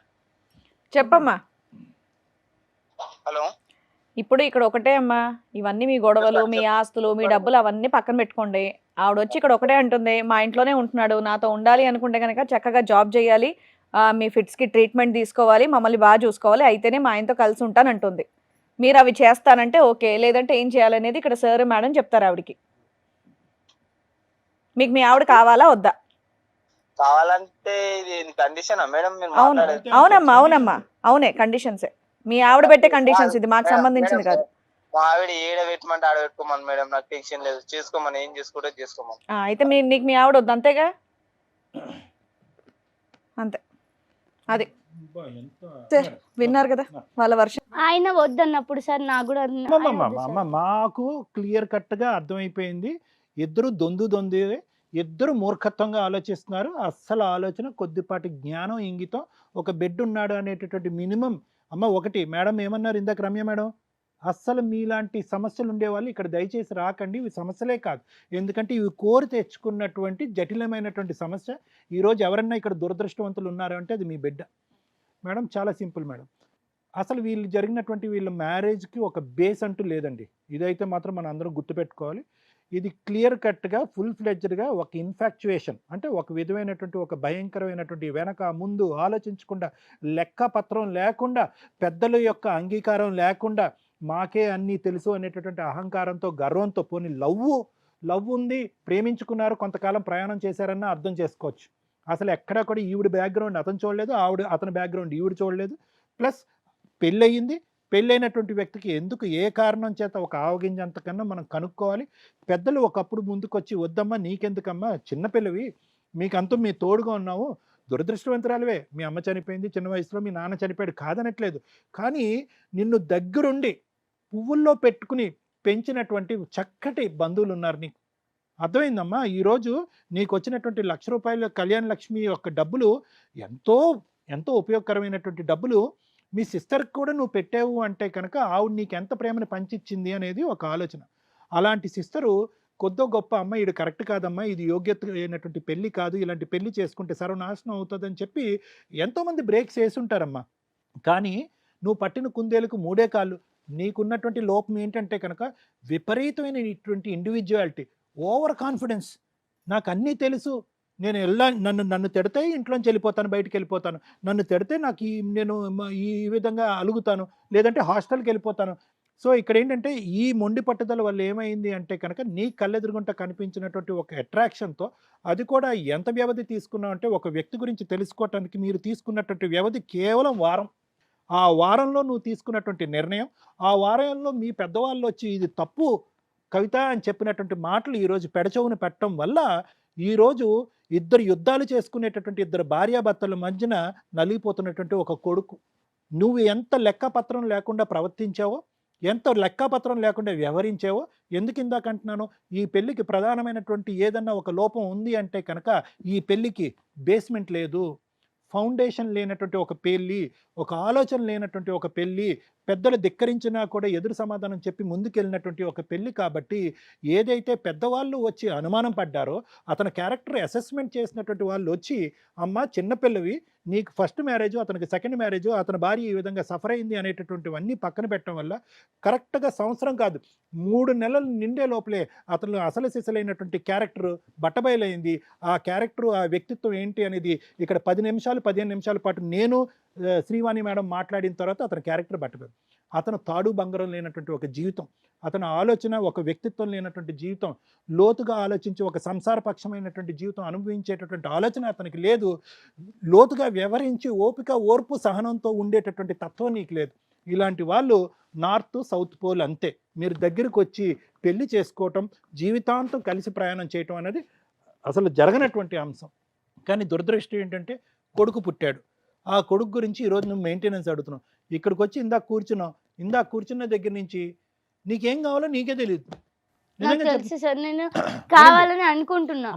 చెప్పమ్మా.
హలో.
ఇప్పుడు ఇక్కడ ఒకటే అమ్మా, ఇవన్నీ మీ గొడవలు, మీ ఆస్తులు, మీ డబ్బులు అవన్నీ పక్కన పెట్టుకోండి. ఆవిడ వచ్చి ఇక్కడ ఒకటే అంటుంది, మా ఇంట్లోనే ఉంటున్నాడు, నాతో ఉండాలి అనుకుంటే కనుక చక్కగా జాబ్ చేయాలి, మీ ఫిట్స్కి ట్రీట్మెంట్ తీసుకోవాలి, మమ్మల్ని బాగా చూసుకోవాలి, అయితేనే మా ఆయనతో కలిసి ఉంటానంటుంది. మీరు అవి చేస్తానంటే ఓకే, లేదంటే ఏం చేయాలనేది ఇక్కడ సార్ మేడం చెప్తారు ఆవిడకి. మీకు మీ ఆవిడ కావాలా వద్దా?
కావాలంటే ఇది కండిషన్ మేడం?
అవును, అవునమ్మా, అవునమ్మా, అవునే కండిషన్సే. మీ ఆవిడ పెట్టే కండిషన్స్, ఇది మాకు సంబంధించింది కాదు.
మా ఆవిడ ఏడ పెట్టమంటే ఆడ పెట్టుకోమని మేడం, నాకు టెన్షన్ లేదు, చేసుకోమని, ఏం చేసుకుంటే చేసుకోమని.
అయితే నీకు మీ ఆవిడ వద్దు అంతేగా? అంతే, అది విన్నారు కదా వాళ్ళ వర్షం.
ఆయన వద్దన్నప్పుడు సార్ నాకు కూడా
మాకు క్లియర్ కట్గా అర్థమైపోయింది, ఇద్దరు దొందు ఇద్దరు మూర్ఖత్వంగా ఆలోచిస్తున్నారు. అస్సలు ఆలోచన కొద్దిపాటి జ్ఞానం, ఇంగితం, ఒక బెడ్ ఉన్నాడు అనేటటువంటి మినిమం. అమ్మ ఒకటి, మేడం ఏమన్నారు ఇందాక, రమ్య మేడం, అస్సలు మీలాంటి సమస్యలు ఉండేవాళ్ళు ఇక్కడ దయచేసి రాకండి, ఇవి సమస్యలే కాదు, ఎందుకంటే ఇవి కోరి తెచ్చుకున్నటువంటి జటిలమైనటువంటి సమస్య. ఈరోజు ఎవరన్నా ఇక్కడ దురదృష్టవంతులు ఉన్నారు అంటే అది మీ బిడ్డ. మేడం చాలా సింపుల్ మేడం, అసలు వీళ్ళు జరిగినటువంటి వీళ్ళ మ్యారేజ్కి ఒక బేస్ అంటూ లేదండి. ఇదైతే మాత్రం మనం అందరం గుర్తుపెట్టుకోవాలి. ఇది క్లియర్ కట్గా ఫుల్ ఫ్లెడ్జ్డ్గా ఒక ఇన్ఫాక్చుయేషన్, అంటే ఒక విధమైనటువంటి ఒక భయంకరమైనటువంటి వెనక ముందు ఆలోచించకుండా, లెక్కపత్రం లేకుండా, పెద్దల యొక్క అంగీకారం లేకుండా, మాకే అన్నీ తెలుసు అనేటటువంటి అహంకారంతో, గర్వంతో, పోనీ లవ్ ఉంది, ప్రేమించుకున్నారు, కొంతకాలం ప్రయాణం చేశారన్న అర్థం చేసుకోవచ్చు. అసలు ఎక్కడా కూడా ఈవిడ బ్యాక్గ్రౌండ్ అతను చూడలేదు, అతని బ్యాక్గ్రౌండ్ ఈవిడ చూడలేదు. ప్లస్ పెళ్ళయింది, పెళ్ళైనటువంటి వ్యక్తికి ఎందుకు, ఏ కారణం చేత ఒక ఆవగింజంతకన్నా మనం కనుక్కోవాలి. పెద్దలు ఒకప్పుడు ముందుకొచ్చి, వద్దమ్మా నీకెందుకమ్మా, చిన్నపిల్లవి, మీకంతా మీ తోడుగా ఉన్నావు, దురదృష్టవంతురాలివే, మీ అమ్మ చనిపోయింది చిన్న వయసులో, మీ నాన్న చనిపోయాడు కాదనట్లేదు, కానీ నిన్ను దగ్గరుండి పువ్వుల్లో పెట్టుకుని పెంచినటువంటి చక్కటి బంధువులు ఉన్నారు నీకు. అర్థమైందమ్మా? ఈరోజు నీకు వచ్చినటువంటి ₹1,00,000 కళ్యాణ లక్ష్మి యొక్క డబ్బులు ఎంతో ఉపయోగకరమైనటువంటి డబ్బులు మీ సిస్టర్కి కూడా నువ్వు పెట్టావు అంటే కనుక ఆవిడ నీకు ఎంత ప్రేమని పంచిచ్చింది అనేది ఒక ఆలోచన. అలాంటి సిస్టరు కొద్దో గొప్ప, అమ్మ ఇది కరెక్ట్ కాదమ్మా, ఇది యోగ్యత అయినటువంటి పెళ్ళి కాదు, ఇలాంటి పెళ్లి చేసుకుంటే సర్వనాశనం అవుతుందని చెప్పి ఎంతోమంది బ్రేక్స్ వేసుంటారమ్మా. కానీ నువ్వు పట్టిన కుందేలకు 3 కాళ్ళు. నీకున్నటువంటి లోపం ఏంటంటే కనుక విపరీతమైనటువంటి ఇండివిజువాలిటీ, ఓవర్ కాన్ఫిడెన్స్. నాకు అన్నీ తెలుసు, నేను నన్ను తిడితే ఇంట్లోంచి వెళ్ళిపోతాను, బయటికి వెళ్ళిపోతాను, నన్ను తిడితే నాకు నేను ఈ విధంగా అలుగుతాను, లేదంటే హాస్టల్కి వెళ్ళిపోతాను. సో ఇక్కడ ఏంటంటే ఈ మొండి పట్టుదల వల్ల ఏమైంది అంటే కనుక నీ కళ్ళెదురుగుంట కనిపించినటువంటి ఒక అట్రాక్షన్తో, అది కూడా ఎంత వ్యవధి తీసుకున్నావు అంటే, ఒక వ్యక్తి గురించి తెలుసుకోవటానికి మీరు తీసుకున్నటువంటి వ్యవధి కేవలం వారం. ఆ వారంలో నువ్వు తీసుకున్నటువంటి నిర్ణయం, ఆ వారంలో మీ పెద్దవాళ్ళు వచ్చి ఇది తప్పు కవిత అని చెప్పినటువంటి మాటలు ఈరోజు పెడచెవున పెట్టడం వల్ల ఈరోజు ఇద్దరు యుద్ధాలు చేసుకునేటటువంటి ఇద్దరు భార్యాభర్తల మధ్యన నలిగిపోతున్నటువంటి ఒక కొడుకు. నువ్వు ఎంత లెక్కపత్రం లేకుండా ప్రవర్తించావో ఎంత లెక్కాపత్రం లేకుండా వ్యవహరించావో. ఎందుకు ఇందాక అంటున్నాను, ఈ పెళ్ళికి ప్రధానమైనటువంటి ఏదన్నా ఒక లోపం ఉంది అంటే కనుక ఈ పెళ్ళికి బేస్మెంట్ లేదు, ఫౌండేషన్ లేనటువంటి ఒక పెళ్ళి, ఒక ఆలోచన లేనటువంటి ఒక పెళ్ళి, పెద్దలు ధిక్కరించినా కూడా ఎదురు సమాధానం చెప్పి ముందుకెళ్ళినటువంటి ఒక పెళ్ళి. కాబట్టి ఏదైతే పెద్దవాళ్ళు వచ్చి అనుమానం పడ్డారో, అతని క్యారెక్టర్ అసెస్మెంట్ చేసినటువంటి వాళ్ళు వచ్చి, అమ్మ చిన్నపిల్లవి, నీకు ఫస్ట్ మ్యారేజ్, అతనికి సెకండ్ మ్యారేజ్, అతని భార్య ఈ విధంగా సఫర్ అయింది అనేటటువంటివన్నీ పక్కన పెట్టడం వల్ల కరెక్ట్గా సంవత్సరం కాదు 3 నెలలు నిండే లోపలే అతను అసలు సిసలైనటువంటి క్యారెక్టర్ బట్టబయలైంది. ఆ క్యారెక్టర్, ఆ వ్యక్తిత్వం ఏంటి అనేది ఇక్కడ 10 నిమిషాలు 15 నిమిషాల పాటు నేను శ్రీవాణి మేడం మాట్లాడిన తర్వాత అతని క్యారెక్టర్ బట్టబయలు. అతను తాడు బంగారం లేనటువంటి ఒక జీవితం, అతని ఆలోచన ఒక వ్యక్తిత్వం లేనటువంటి జీవితం, లోతుగా ఆలోచించి ఒక సంసారపక్షమైనటువంటి జీవితం అనుభవించేటటువంటి ఆలోచన అతనికి లేదు. లోతుగా వ్యవహరించి ఓపిక ఓర్పు సహనంతో ఉండేటటువంటి తత్వం నీకు లేదు. ఇలాంటి వాళ్ళు నార్త్ సౌత్ పోల్ అంతే. మీరు దగ్గరికి వచ్చి పెళ్లి చేసుకోవటం, జీవితాంతం కలిసి ప్రయాణం చేయటం అనేది అసలు జరగనటువంటి అంశం. కానీ దురదృష్టం ఏంటంటే కొడుకు పుట్టాడు. ఆ కొడుకు గురించి ఈరోజు నువ్వు మెయింటెనెన్స్ అడుగుతున్నావు. ఇక్కడికి వచ్చి ఇందాక కూర్చున్న దగ్గర నుంచి నీకేం కావాలో నీకే తెలియదు.
నాకు తెలుసు సార్, నేను కావాలని అనుకుంటున్నా.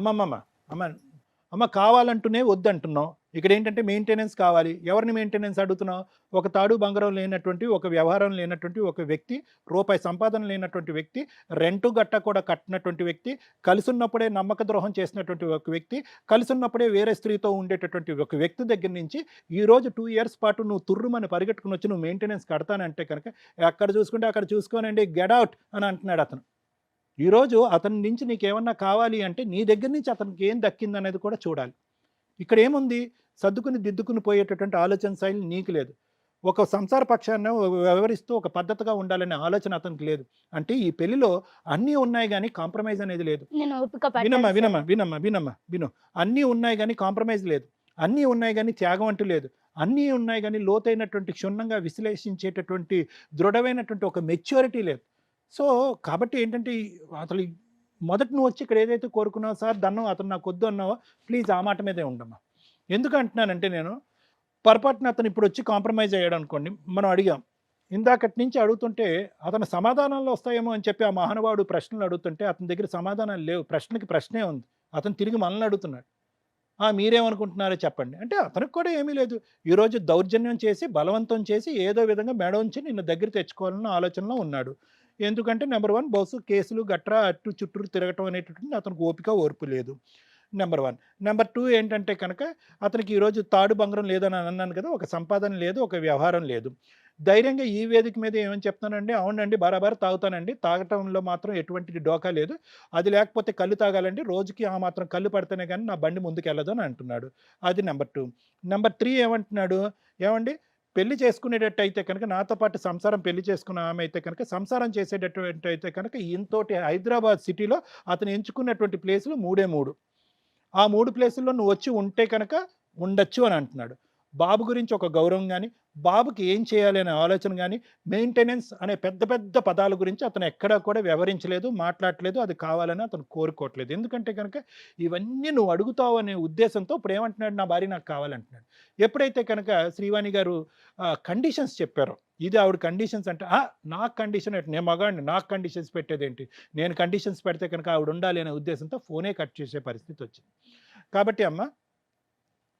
అమ్మ కావాలంటూనే వద్దంటున్నావు. ఇక్కడ ఏంటంటే మెయింటెనెన్స్ కావాలి. ఎవరిని మెయింటెనెన్స్ అడుగుతున్నావు? ఒక తాడు బంగారం లేనటువంటి, ఒక వ్యవహారం లేనటువంటి ఒక వ్యక్తి, రూపాయి సంపాదన లేనటువంటి వ్యక్తి, రెంటు గట్ట కూడా కట్టినటువంటి వ్యక్తి, కలిసున్నప్పుడే నమ్మక ద్రోహం చేసినటువంటి ఒక వ్యక్తి, కలిసున్నప్పుడే వేరే స్త్రీతో ఉండేటటువంటి ఒక వ్యక్తి దగ్గర నుంచి ఈరోజు 2 ఇయర్స్ పాటు నువ్వు తుర్రుమని పరిగెట్టుకుని వచ్చి నువ్వు మెయింటెనెన్స్ కడతానంటే కనుక అక్కడ చూసుకుంటే అక్కడ చూసుకోనండి, గెట్ అవుట్ అని అంటున్నాడు అతను. ఈరోజు అతని నుంచి నీకేమన్నా కావాలి అంటే నీ దగ్గర నుంచి అతనికి ఏం దక్కిందనేది కూడా చూడాలి. ఇక్కడ ఏముంది, సర్దుకుని దిద్దుకుని పోయేటటువంటి ఆలోచన శైలి నీకు లేదు. ఒక సంసార పక్షాన్ని వ్యవహరిస్తూ ఒక పద్ధతిగా ఉండాలనే ఆలోచన అతనికి లేదు. అంటే ఈ పెళ్లిలో అన్నీ ఉన్నాయి కానీ కాంప్రమైజ్ అనేది లేదు. విను, అన్నీ ఉన్నాయి కానీ కాంప్రమైజ్ లేదు, అన్నీ ఉన్నాయి కానీ త్యాగం అంటూ లేదు, అన్నీ ఉన్నాయి కానీ లోతైనటువంటి క్షుణ్ణంగా విశ్లేషించేటటువంటి దృఢమైనటువంటి ఒక మెచ్యూరిటీ లేదు. సో కాబట్టి ఏంటంటే అసలు మొదట నువ్వు వచ్చి ఇక్కడ ఏదైతే కోరుకున్నావు, సార్ దన్నం అతను నాకు వద్దు అన్నావో, ప్లీజ్ ఆ మాట మీదే ఉండమ్మా. ఎందుకు అంటున్నానంటే, నేను పొరపాటున అతను ఇప్పుడు వచ్చి కాంప్రమైజ్ అయ్యాడు అనుకోండి, మనం అడిగాం, ఇందాకటి నుంచి అడుగుతుంటే అతను సమాధానాలు వస్తాయేమో అని చెప్పి ఆ మహానుభావుడు ప్రశ్నలు అడుగుతుంటే అతని దగ్గర సమాధానాలు లేవు. ప్రశ్నకి ప్రశ్నే ఉంది. అతను తిరిగి మనల్ని అడుగుతున్నాడు, మీరేమనుకుంటున్నారో చెప్పండి అంటే అతనికి కూడా ఏమీ లేదు. ఈరోజు దౌర్జన్యం చేసి బలవంతం చేసి ఏదో విధంగా మెడ ఉంచి నిన్ను దగ్గర తెచ్చుకోవాలన్న ఆలోచనలో ఉన్నాడు. ఎందుకంటే నెంబర్ 1 బహుశా కేసులు గట్రా అటు చుట్టూరు తిరగటం అనేటటువంటి అతనికి ఓపిక ఓర్పు లేదు, నెంబర్ 1. నెంబర్ 2 ఏంటంటే కనుక అతనికి ఈరోజు తాడు బంగారం లేదని అన్నాను కదా, ఒక సంపాదన లేదు, ఒక వ్యవహారం లేదు. ధైర్యంగా ఈ వేదిక మీద ఏమని చెప్తానండి, అవునండి బరాబర్ తాగుతానండి, తాగటంలో మాత్రం ఎటువంటి డోకా లేదు, అది లేకపోతే కళ్ళు తాగాలండి, రోజుకి ఆ మాత్రం కళ్ళు పడితేనే కానీ నా బండి ముందుకు వెళ్ళదు అని అంటున్నాడు. అది నెంబర్ 2. నెంబర్ 3 ఏమంటున్నాడు, ఏమండి పెళ్లి చేసుకునేటట్టు అయితే కనుక నాతో పాటు సంసారం పెళ్లి చేసుకున్న ఆమె అయితే కనుక సంసారం చేసేటటువంటి అయితే కనుక ఇంతోటి హైదరాబాద్ సిటీలో అతను ఎంచుకున్నటువంటి ప్లేసులు 3. ఆ 3 ప్లేసుల్లో నువ్వు వచ్చి ఉంటే కనుక ఉండొచ్చు అని అంటున్నాడు. బాబు గురించి ఒక గౌరవం కానీ, బాబుకి ఏం చేయాలి అనే ఆలోచన కానీ, మెయింటెనెన్స్ అనే పెద్ద పెద్ద పదాల గురించి అతను ఎక్కడా కూడా వివరించలేదు, మాట్లాడలేదు, అది కావాలని అతను కోరుకోవట్లేదు. ఎందుకంటే కనుక ఇవన్నీ నువ్వు అడుగుతావు అనే ఉద్దేశంతో ఇప్పుడు ఏమంటున్నాడు, నా భార్య నాకు కావాలంటున్నాడు. ఎప్పుడైతే కనుక శ్రీవాణి గారు కండిషన్స్ చెప్పారో, ఇది ఆవిడ కండిషన్స్ అంటే నాకు కండిషన్ ఏంటి, నేను మగాడిని నాకు కండిషన్స్ పెట్టేదేంటి, నేను కండిషన్స్ పెడితే కనుక ఆవిడ ఉండాలి అనే ఉద్దేశంతో ఫోనే కట్ చేసే పరిస్థితి వచ్చింది. కాబట్టి అమ్మ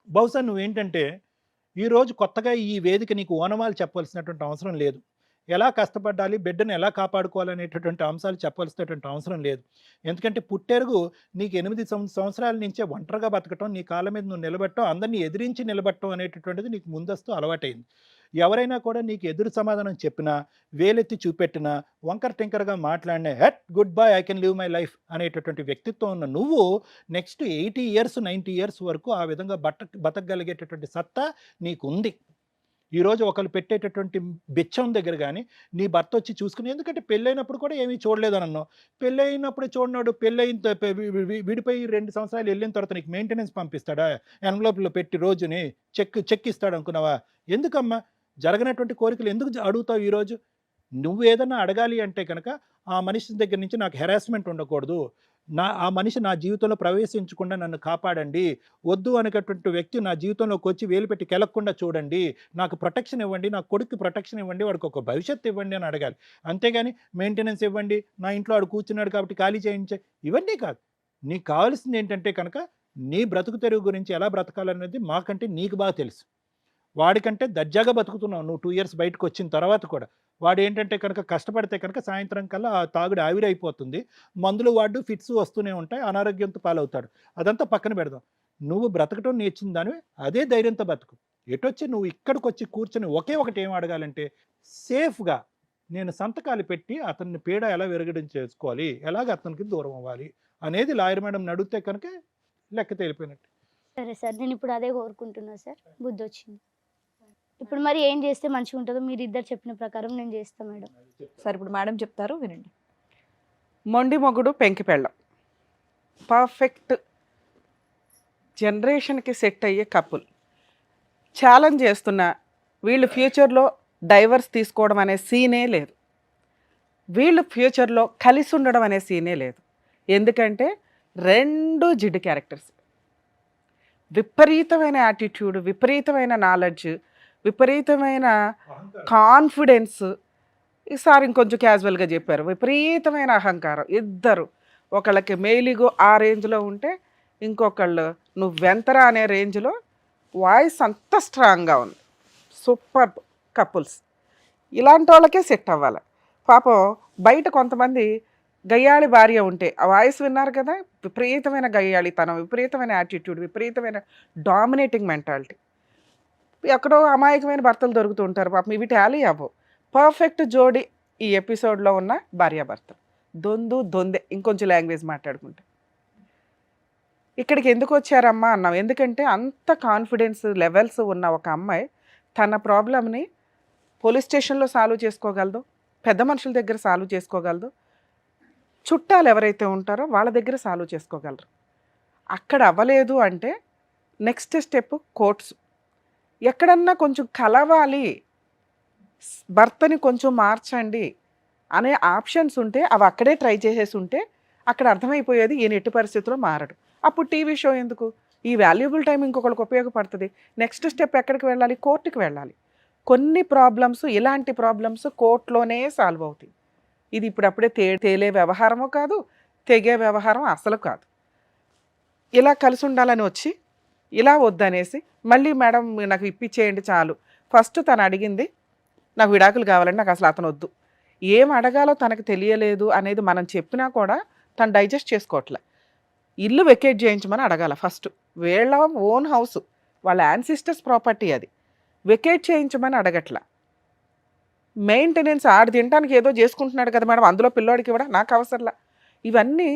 బహుశా నువ్వేంటంటే ఈరోజు కొత్తగా ఈ వేదిక నీకు ఓనమాలు చెప్పవలసినటువంటి అవసరం లేదు. ఎలా కష్టపడాలి, బిడ్డను ఎలా కాపాడుకోవాలనేటటువంటి అంశాలు చెప్పవలసినటువంటి అవసరం లేదు. ఎందుకంటే పుట్టెరుగు నీకు 8 సంవత్సరాల నుంచే ఒంటరిగా బతకటం, నీ కాళ్ళ మీద నువ్వు నిలబెట్టడం, అందరినీ ఎదిరించి నిలబెట్టడం అనేటటువంటిది నీకు ముందస్తు అలవాటైంది. ఎవరైనా కూడా నీకు ఎదురు సమాధానం చెప్పినా, వేలెత్తి చూపెట్టినా, వంకర టింకరగా మాట్లాడినా, hate goodbye I can live my life అనేటటువంటి వ్యక్తిత్వం ఉన్న నువ్వు నెక్స్ట్ 80 ఇయర్స్ 90 ఇయర్స్ వరకు ఆ విధంగా బతకగలిగేటటువంటి సత్తా నీకుంది. ఈరోజు ఒకరు పెట్టేటటువంటి బిచ్చం దగ్గర కానీ నీ భర్త వచ్చి చూసుకుని, ఎందుకంటే పెళ్ళైనప్పుడు కూడా ఏమీ చూడలేదని అన్నావు, పెళ్ళైనప్పుడు చూడనాడు, పెళ్ళైన విడిపోయి 2 సంవత్సరాలు వెళ్ళిన తర్వాత నీకు మెయింటెనెన్స్ పంపిస్తాడా, ఎన్వలప్లో పెట్టి రోజుని చెక్ ఇస్తాడు అనుకున్నావా? ఎందుకమ్మా జరగనటువంటి కోరికలు ఎందుకు అడుగుతావు? ఈరోజు నువ్వు ఏదన్నా అడగాలి అంటే కనుక ఆ మనిషి దగ్గర నుంచి నాకు హెరాస్మెంట్ ఉండకూడదు, ఆ మనిషి నా జీవితంలో ప్రవేశించకుండా నన్ను కాపాడండి, వద్దు అనేటటువంటి వ్యక్తి నా జీవితంలోకి వచ్చి వేలు పెట్టి కెలక్కుండా చూడండి, నాకు ప్రొటెక్షన్ ఇవ్వండి, నా కొడుక్కి ప్రొటెక్షన్ ఇవ్వండి, వాడికి ఒక భవిష్యత్తు ఇవ్వండి అని అడగాలి. అంతేగాని మెయింటెనెన్స్ ఇవ్వండి, నా ఇంట్లో వాడు కూర్చున్నాడు కాబట్టి ఖాళీ చేయించే, ఇవన్నీ కాదు. నీకు కావాల్సింది ఏంటంటే కనుక నీ బ్రతుకు తెరువు గురించి ఎలా బ్రతకాలనేది మాకంటే నీకు బాగా తెలుసు. వాడికంటే దర్జాగా బతుకుతున్నావు నువ్వు 2 ఇయర్స్ బయటకు వచ్చిన తర్వాత కూడా. వాడు ఏంటంటే కనుక కష్టపడితే కనుక సాయంత్రం కల్లా ఆ తాగుడు ఆవిరైపోతుంది, మందులు వాడు ఫిట్స్ వస్తూనే ఉంటాయి, అనారోగ్యంతో పాలవుతాడు. అదంతా పక్కన పెడదాం. నువ్వు బ్రతకటం నేర్చిన దానివి, అదే ధైర్యంతో బతుకు. ఎటొచ్చి నువ్వు ఇక్కడికి వచ్చి కూర్చొని ఒకే ఒకటి ఏం అడగాలంటే, సేఫ్గా నేను సంతకాలు పెట్టి అతన్ని పీడ ఎలా విరగడం చేసుకోవాలి, ఎలాగ అతనికి దూరం అవ్వాలి అనేది లాయర్ మేడం అడిగితే కనుక లెక్క తేలిపోయినట్టు.
సరే సార్, నేను ఇప్పుడు అదే కోరుకుంటున్నా సార్, బుద్ధి వచ్చింది. ఇప్పుడు మరి ఏం చేస్తే మంచిగా ఉంటుందో మీరు ఇద్దరు చెప్పిన ప్రకారం నేను చేస్తాను మేడం.
సరే ఇప్పుడు మేడం చెప్తారు వినండి.
మొండి మొగుడు పెంకి పెళ్ళం పర్ఫెక్ట్ జనరేషన్కి సెట్ అయ్యే కపుల్. ఛాలెంజ్ చేస్తున్న వీళ్ళు ఫ్యూచర్లో డైవర్స్ తీసుకోవడం అనే సీనే లేదు, వీళ్ళు ఫ్యూచర్లో కలిసి ఉండడం అనే సీనే లేదు. ఎందుకంటే రెండు జిడ్డు క్యారెక్టర్స్, విపరీతమైన యాటిట్యూడ్, విపరీతమైన నాలెడ్జ్, విపరీతమైన కాన్ఫిడెన్స్. ఈసారి ఇంకొంచెం క్యాజువల్గా చెప్పారు, విపరీతమైన అహంకారం. ఇద్దరు, ఒకళ్ళకి మేలిగో ఆ రేంజ్లో ఉంటే ఇంకొకళ్ళు నువ్వెంతరా అనే రేంజ్లో వాయిస్ అంత స్ట్రాంగ్గా ఉంది. Super couples. ఇలాంటి వాళ్ళకే సెట్ అవ్వాలి. పాపం బయట కొంతమంది గయ్యాళి భార్య ఉంటే, ఆ వాయిస్ విన్నారు కదా, విపరీతమైన గయ్యాళితనం, విపరీతమైన యాటిట్యూడ్, విపరీతమైన డామినేటింగ్ మెంటాలిటీ. ఎక్కడో అమాయకమైన భర్తలు దొరుకుతూ ఉంటారు పాపం, ఇవి టాలీ అవ్వవు. పర్ఫెక్ట్ జోడి ఈ ఎపిసోడ్లో ఉన్న భార్యాభర్తలు. దొందే ఇంకొంచెం లాంగ్వేజ్ మాట్లాడుకుంటే. ఇక్కడికి ఎందుకు వచ్చారమ్మా అన్నాం, ఎందుకంటే అంత కాన్ఫిడెన్స్ లెవెల్స్ ఉన్న ఒక అమ్మాయి తన ప్రాబ్లమ్ని పోలీస్ స్టేషన్లో సాల్వ్ చేసుకోగలదు, పెద్ద మనుషుల దగ్గర సాల్వ్ చేసుకోగలదు, చుట్టాలు ఎవరైతే ఉంటారో వాళ్ళ దగ్గర సాల్వ్ చేసుకోగలరు. అక్కడ అవ్వలేదు అంటే నెక్స్ట్ స్టెప్ కోర్ట్స్. ఎక్కడన్నా కొంచెం కలవాలి, భర్తని కొంచెం మార్చండి అనే ఆప్షన్స్ ఉంటే అవి అక్కడే ట్రై చేసేసి ఉంటే అక్కడ అర్థమైపోయేది ఈయన ఎట్టి పరిస్థితుల్లో మారడు. అప్పుడు టీవీ షో ఎందుకు, ఈ వాల్యుబుల్ టైం ఇంకొకరికి ఉపయోగపడుతుంది. నెక్స్ట్ స్టెప్ ఎక్కడికి వెళ్ళాలి, కోర్టుకి వెళ్ళాలి. కొన్ని ప్రాబ్లమ్స్, ఇలాంటి ప్రాబ్లమ్స్ కోర్టులోనే సాల్వ్ అవుతాయి. ఇది ఇప్పుడప్పుడే తేలే వ్యవహారమో కాదు, తెగే వ్యవహారం అసలు కాదు. ఇలా కలిసి ఉండాలని వచ్చి ఇలా వద్దనేసి మళ్ళీ మేడం నాకు ఇప్పించేయండి చాలు. ఫస్ట్ తను అడిగింది నాకు విడాకులు కావాలండి, నాకు అసలు అతను వద్దు. ఏం అడగాలో తనకు తెలియలేదు అనేది మనం చెప్పినా కూడా తను డైజెస్ట్ చేసుకోవట్లే. ఇల్లు వెకేట్ చేయించమని అడగాల ఫస్ట్. వీళ్ళ ఓన్ హౌస్, వాళ్ళ యాన్సిస్టర్స్ ప్రాపర్టీ, అది వెకేట్ చేయించమని అడగట్లా. మెయింటెనెన్స్ ఆడి తినడానికి ఏదో చేసుకుంటున్నాడు కదా మేడం, అందులో పిల్లోడికి ఇవ్వడం నాకు అవసరంలా. ఇవన్నీ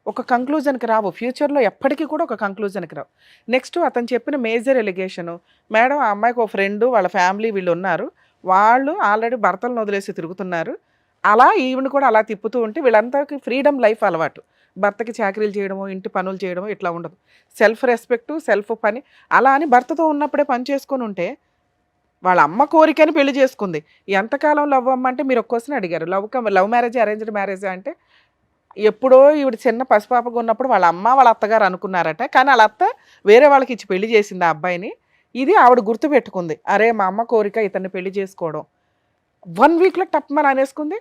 ఒక కంక్లూజన్కి రావు, ఫ్యూచర్లో ఎప్పటికీ కూడా ఒక కంక్లూజన్కి రావు. నెక్స్ట్ అతను చెప్పిన మేజర్ ఎలిగేషను, మేడం ఆ అమ్మాయికి ఒక ఫ్రెండు వాళ్ళ ఫ్యామిలీ వీళ్ళు ఉన్నారు, వాళ్ళు ఆల్రెడీ భర్తలను వదిలేసి తిరుగుతున్నారు, అలా ఈవిని కూడా అలా తిప్పుతూ ఉంటే వీళ్ళందరికీ ఫ్రీడమ్ లైఫ్ అలవాటు. భర్తకి చాకరీలు చేయడమో ఇంటి పనులు చేయడమో ఇట్లా ఉండదు, సెల్ఫ్ రెస్పెక్టు, సెల్ఫ్ పని. అలా అని భర్తతో ఉన్నప్పుడే పని చేసుకొని ఉంటే, వాళ్ళ అమ్మ కోరికని పెళ్లి చేసుకుంది. ఎంతకాలం లవ్ అమ్మ అంటే మీరు ఒక క్వశ్చన్ అడిగారు, లవ్ మ్యారేజ్ అరేంజ్డ్ మ్యారేజ్ అంటే ఎప్పుడో ఈవిడ చిన్న పసిపాపగా ఉన్నప్పుడు వాళ్ళ అమ్మ వాళ్ళ అత్తగారు అనుకున్నారట, కానీ వాళ్ళ అత్త వేరే వాళ్ళకి ఇచ్చి పెళ్లి చేసింది ఆ అబ్బాయిని. ఇది ఆవిడ గుర్తుపెట్టుకుంది, అరే మా అమ్మ కోరిక ఇతన్ని పెళ్లి చేసుకోవడం. 1 వీక్లో టప్మని అనేసుకుంది.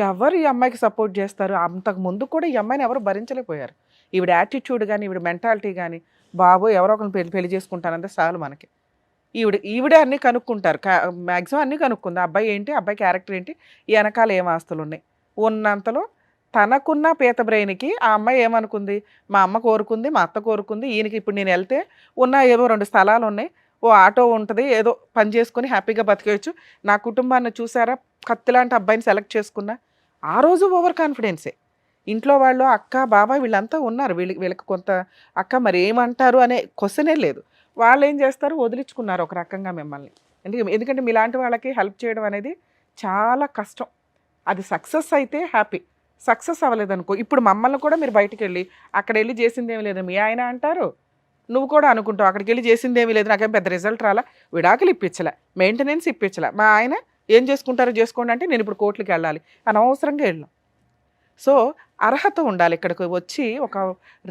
ఎవరు ఈ అమ్మాయికి సపోర్ట్ చేస్తారు? అంతకు ముందు కూడా ఈ అమ్మాయిని ఎవరు భరించలేకపోయారు. ఈవిడ యాటిట్యూడ్ కానీ ఈవిడ మెంటాలిటీ కానీ, బాబు ఎవరో ఒకరిని పెళ్లి చేసుకుంటానంటే చాలు మనకి. ఈవిడే అన్నీ కనుక్కుంటారు, మ్యాక్సిమం అన్నీ కనుక్కుంది. అబ్బాయి ఏంటి, అబ్బాయి క్యారెక్టర్ ఏంటి, ఈ వెనకాల ఏం ఆస్తులు ఉన్నాయి. ఉన్నంతలో తనకున్న పీత బ్రెయిన్కి ఆ అమ్మాయి ఏమనుకుంది, మా అమ్మ కోరుకుంది, మా అత్త కోరుకుంది, ఈయనకి ఇప్పుడు నేను వెళ్తే ఉన్న ఏవో 2 స్థలాలు ఉన్నాయి, ఓ ఆటో ఉంటుంది, ఏదో పని చేసుకుని హ్యాపీగా బతికేయచ్చు, నా కుటుంబాన్ని చూసారా కత్తిలాంటి అబ్బాయిని సెలెక్ట్ చేసుకున్నా. ఆ రోజు ఓవర్ కాన్ఫిడెన్సే. ఇంట్లో వాళ్ళు అక్క బాబాయ్ వీళ్ళంతా ఉన్నారు, వీళ్ళకి కొంత అక్క మరి ఏమంటారు అనే క్వశ్చనే లేదు. వాళ్ళు ఏం చేస్తారు, వదిలించుకున్నారు ఒక రకంగా మిమ్మల్ని. ఎందుకంటే మీలాంటి వాళ్ళకి హెల్ప్ చేయడం అనేది చాలా కష్టం. అది సక్సెస్ అయితే హ్యాపీ, సక్సెస్ అవ్వలేదనుకో, ఇప్పుడు మమ్మల్ని కూడా మీరు బయటికి వెళ్ళి అక్కడ వెళ్ళి చేసిందేమీ లేదు మీ ఆయన అంటారు, నువ్వు కూడా అనుకుంటావు అక్కడికి వెళ్ళి చేసిందేమీ లేదు, నాకేం పెద్ద రిజల్ట్ రాలా, విడాకులు ఇప్పించలే, మెయింటెనెన్స్ ఇప్పించలే, మా ఆయన ఏం చేసుకుంటారో చేసుకోండి అంటే నేను ఇప్పుడు కోర్టుకి వెళ్ళాలి, అనవసరంగా వెళ్ళాం. సో అర్హత ఉండాలి. ఇక్కడికి వచ్చి ఒక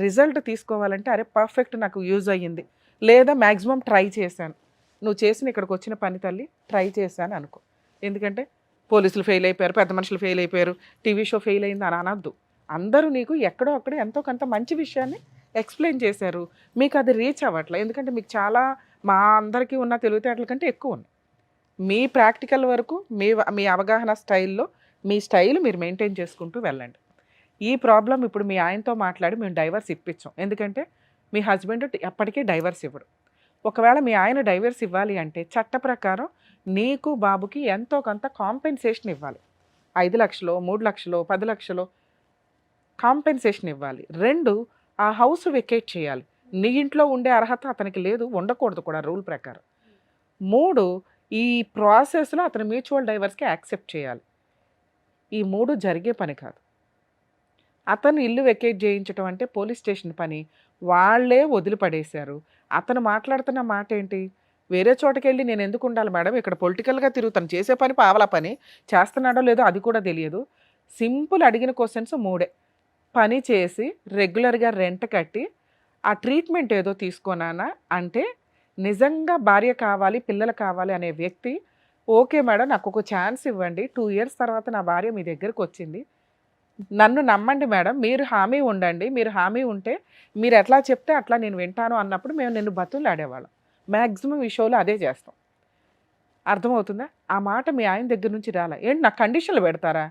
రిజల్ట్ తీసుకోవాలంటే అరే పర్ఫెక్ట్ నాకు యూజ్ అయ్యింది, లేదా మ్యాక్సిమం ట్రై చేశాను. నువ్వు చేసిన ఇక్కడికి వచ్చిన పని తల్లి ట్రై చేశాను అనుకో. ఎందుకంటే పోలీసులు ఫెయిల్ అయిపోయారు, పెద్ద మనుషులు ఫెయిల్ అయిపోయారు, టీవీ షో ఫెయిల్ అయింది అని అనద్దు. అందరూ నీకు ఎక్కడో అక్కడ ఎంతో కొంత మంచి విషయాన్ని ఎక్స్ప్లెయిన్ చేశారు, మీకు అది రీచ్ అవ్వట్లే. ఎందుకంటే మీకు చాలా మా అందరికీ ఉన్న తెలివితేటల కంటే ఎక్కువ ఉన్నాయి. మీ ప్రాక్టికల్ వరకు మీ అవగాహన స్టైల్లో మీ స్టైల్ మీరు మెయింటైన్ చేసుకుంటూ వెళ్ళండి. ఈ ప్రాబ్లం ఇప్పుడు మీ ఆయనతో మాట్లాడి మేము డైవర్స్ ఇప్పించాం. ఎందుకంటే మీ హస్బెండ్ ఎప్పటికీ డైవర్స్ ఇవ్వడు. ఒకవేళ మీ ఆయన డైవర్స్ ఇవ్వాలి అంటే చట్ట ప్రకారం నీకు బాబుకి ఎంతో కొంత కాంపెన్సేషన్ ఇవ్వాలి. 5 లక్షలు, 3 లక్షలు, 10 లక్షలు కాంపెన్సేషన్ ఇవ్వాలి. 2, ఆ హౌస్ వెకేట్ చేయాలి. నీ ఇంట్లో ఉండే అర్హత అతనికి లేదు, ఉండకూడదు కూడా రూల్ ప్రకారం. 3, ఈ ప్రాసెస్లో అతను మ్యూచువల్ డైవర్స్కి యాక్సెప్ట్ చేయాలి. ఈ 3 జరిగే పని కాదు. అతను ఇల్లు వెకేట్ చేయించడం అంటే పోలీస్ స్టేషన్ పని, వాళ్ళే వదిలిపడేశారు. అతను మాట్లాడుతున్న మాట ఏంటి, వేరే చోటకి వెళ్ళి నేను ఎందుకు ఉండాలి మేడం, ఇక్కడ పొలిటికల్గా తిరుగుతాను, చేసే పని పావలా పని, చేస్తున్నాడో లేదో అది కూడా తెలియదు. సింపుల్ అడిగిన క్వశ్చన్స్ 3. పని చేసి రెగ్యులర్గా రెంట్ కట్టి ఆ ట్రీట్మెంట్ ఏదో తీసుకోనానా అంటే, నిజంగా భార్య కావాలి, పిల్లలు కావాలి అనే వ్యక్తి ఓకే మేడం నాకు ఒక ఛాన్స్ ఇవ్వండి, 2 ఇయర్స్ తర్వాత నా భార్య మీ దగ్గరకు వచ్చింది, నన్ను నమ్మండి మేడం, మీరు హామీ ఉండండి, మీరు హామీ ఉంటే మీరు ఎట్లా చెప్తే అట్లా నేను వింటాను అన్నప్పుడు మేము నిన్ను బతులాడేవాళ్ళం. మ్యాక్సిమం ఈ షోలో అదే చేస్తాం. అర్థమవుతుందా? ఆ మాట మీ ఆయన దగ్గర నుంచి రాలే. ఏంటి నాకు కండిషన్లు పెడతారా?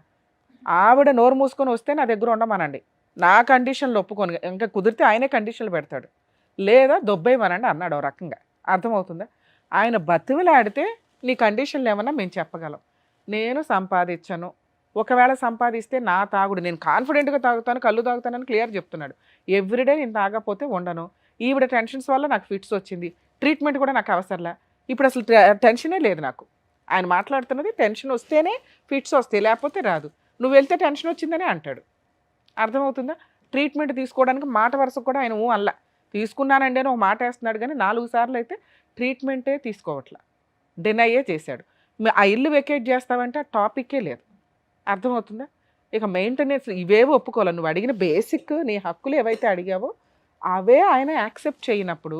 ఆవిడ నోరు మూసుకొని వస్తే నా దగ్గర ఉండమనండి, నా కండిషన్లు ఒప్పుకొని, ఇంకా కుదిరితే ఆయనే కండిషన్లు పెడతాడు, లేదా దొబ్బేయమనండి అన్నాడు ఓ రకంగా. అర్థమవుతుందా? ఆయన బతివిలాడితే నీ కండిషన్లు ఏమన్నా మేము చెప్పగలం. నేను సంపాదించను, ఒకవేళ సంపాదిస్తే నా తాగుడు, నేను కాన్ఫిడెంట్గా తాగుతాను, కళ్ళు తాగుతానని క్లియర్ చెప్తున్నాడు. ఎవ్రీడే నేను తాగకపోతే ఉండను, ఈవిడ టెన్షన్స్ వల్ల నాకు ఫిట్స్ వచ్చింది, ట్రీట్మెంట్ కూడా నాకు అవసరంలా, ఇప్పుడు అసలు టెన్షనే లేదు నాకు. ఆయన మాట్లాడుతున్నది టెన్షన్ వస్తేనే ఫిట్స్ వస్తాయి, లేకపోతే రాదు, నువ్వు వెళ్తే టెన్షన్ వచ్చిందని అంటాడు. అర్థమవుతుందా? ట్రీట్మెంట్ తీసుకోవడానికి మాట వరుసకు కూడా ఆయన అల్ల తీసుకున్నానండి అని ఒక మాట వేస్తున్నాడు, కానీ 4 సార్లు అయితే ట్రీట్మెంటే తీసుకోవట్లా, డినైయే చేశాడు. ఆ ఇల్లు వెకేట్ చేస్తావంటే ఆ టాపిక్కే లేదు. అర్థమవుతుందా? ఇక మెయింటెనెన్స్ ఇవేవో ఒప్పుకోవాలి. నువ్వు అడిగిన బేసిక్ నీ హక్కులు ఏవైతే అడిగావో అవే ఆయన యాక్సెప్ట్ చేయనప్పుడు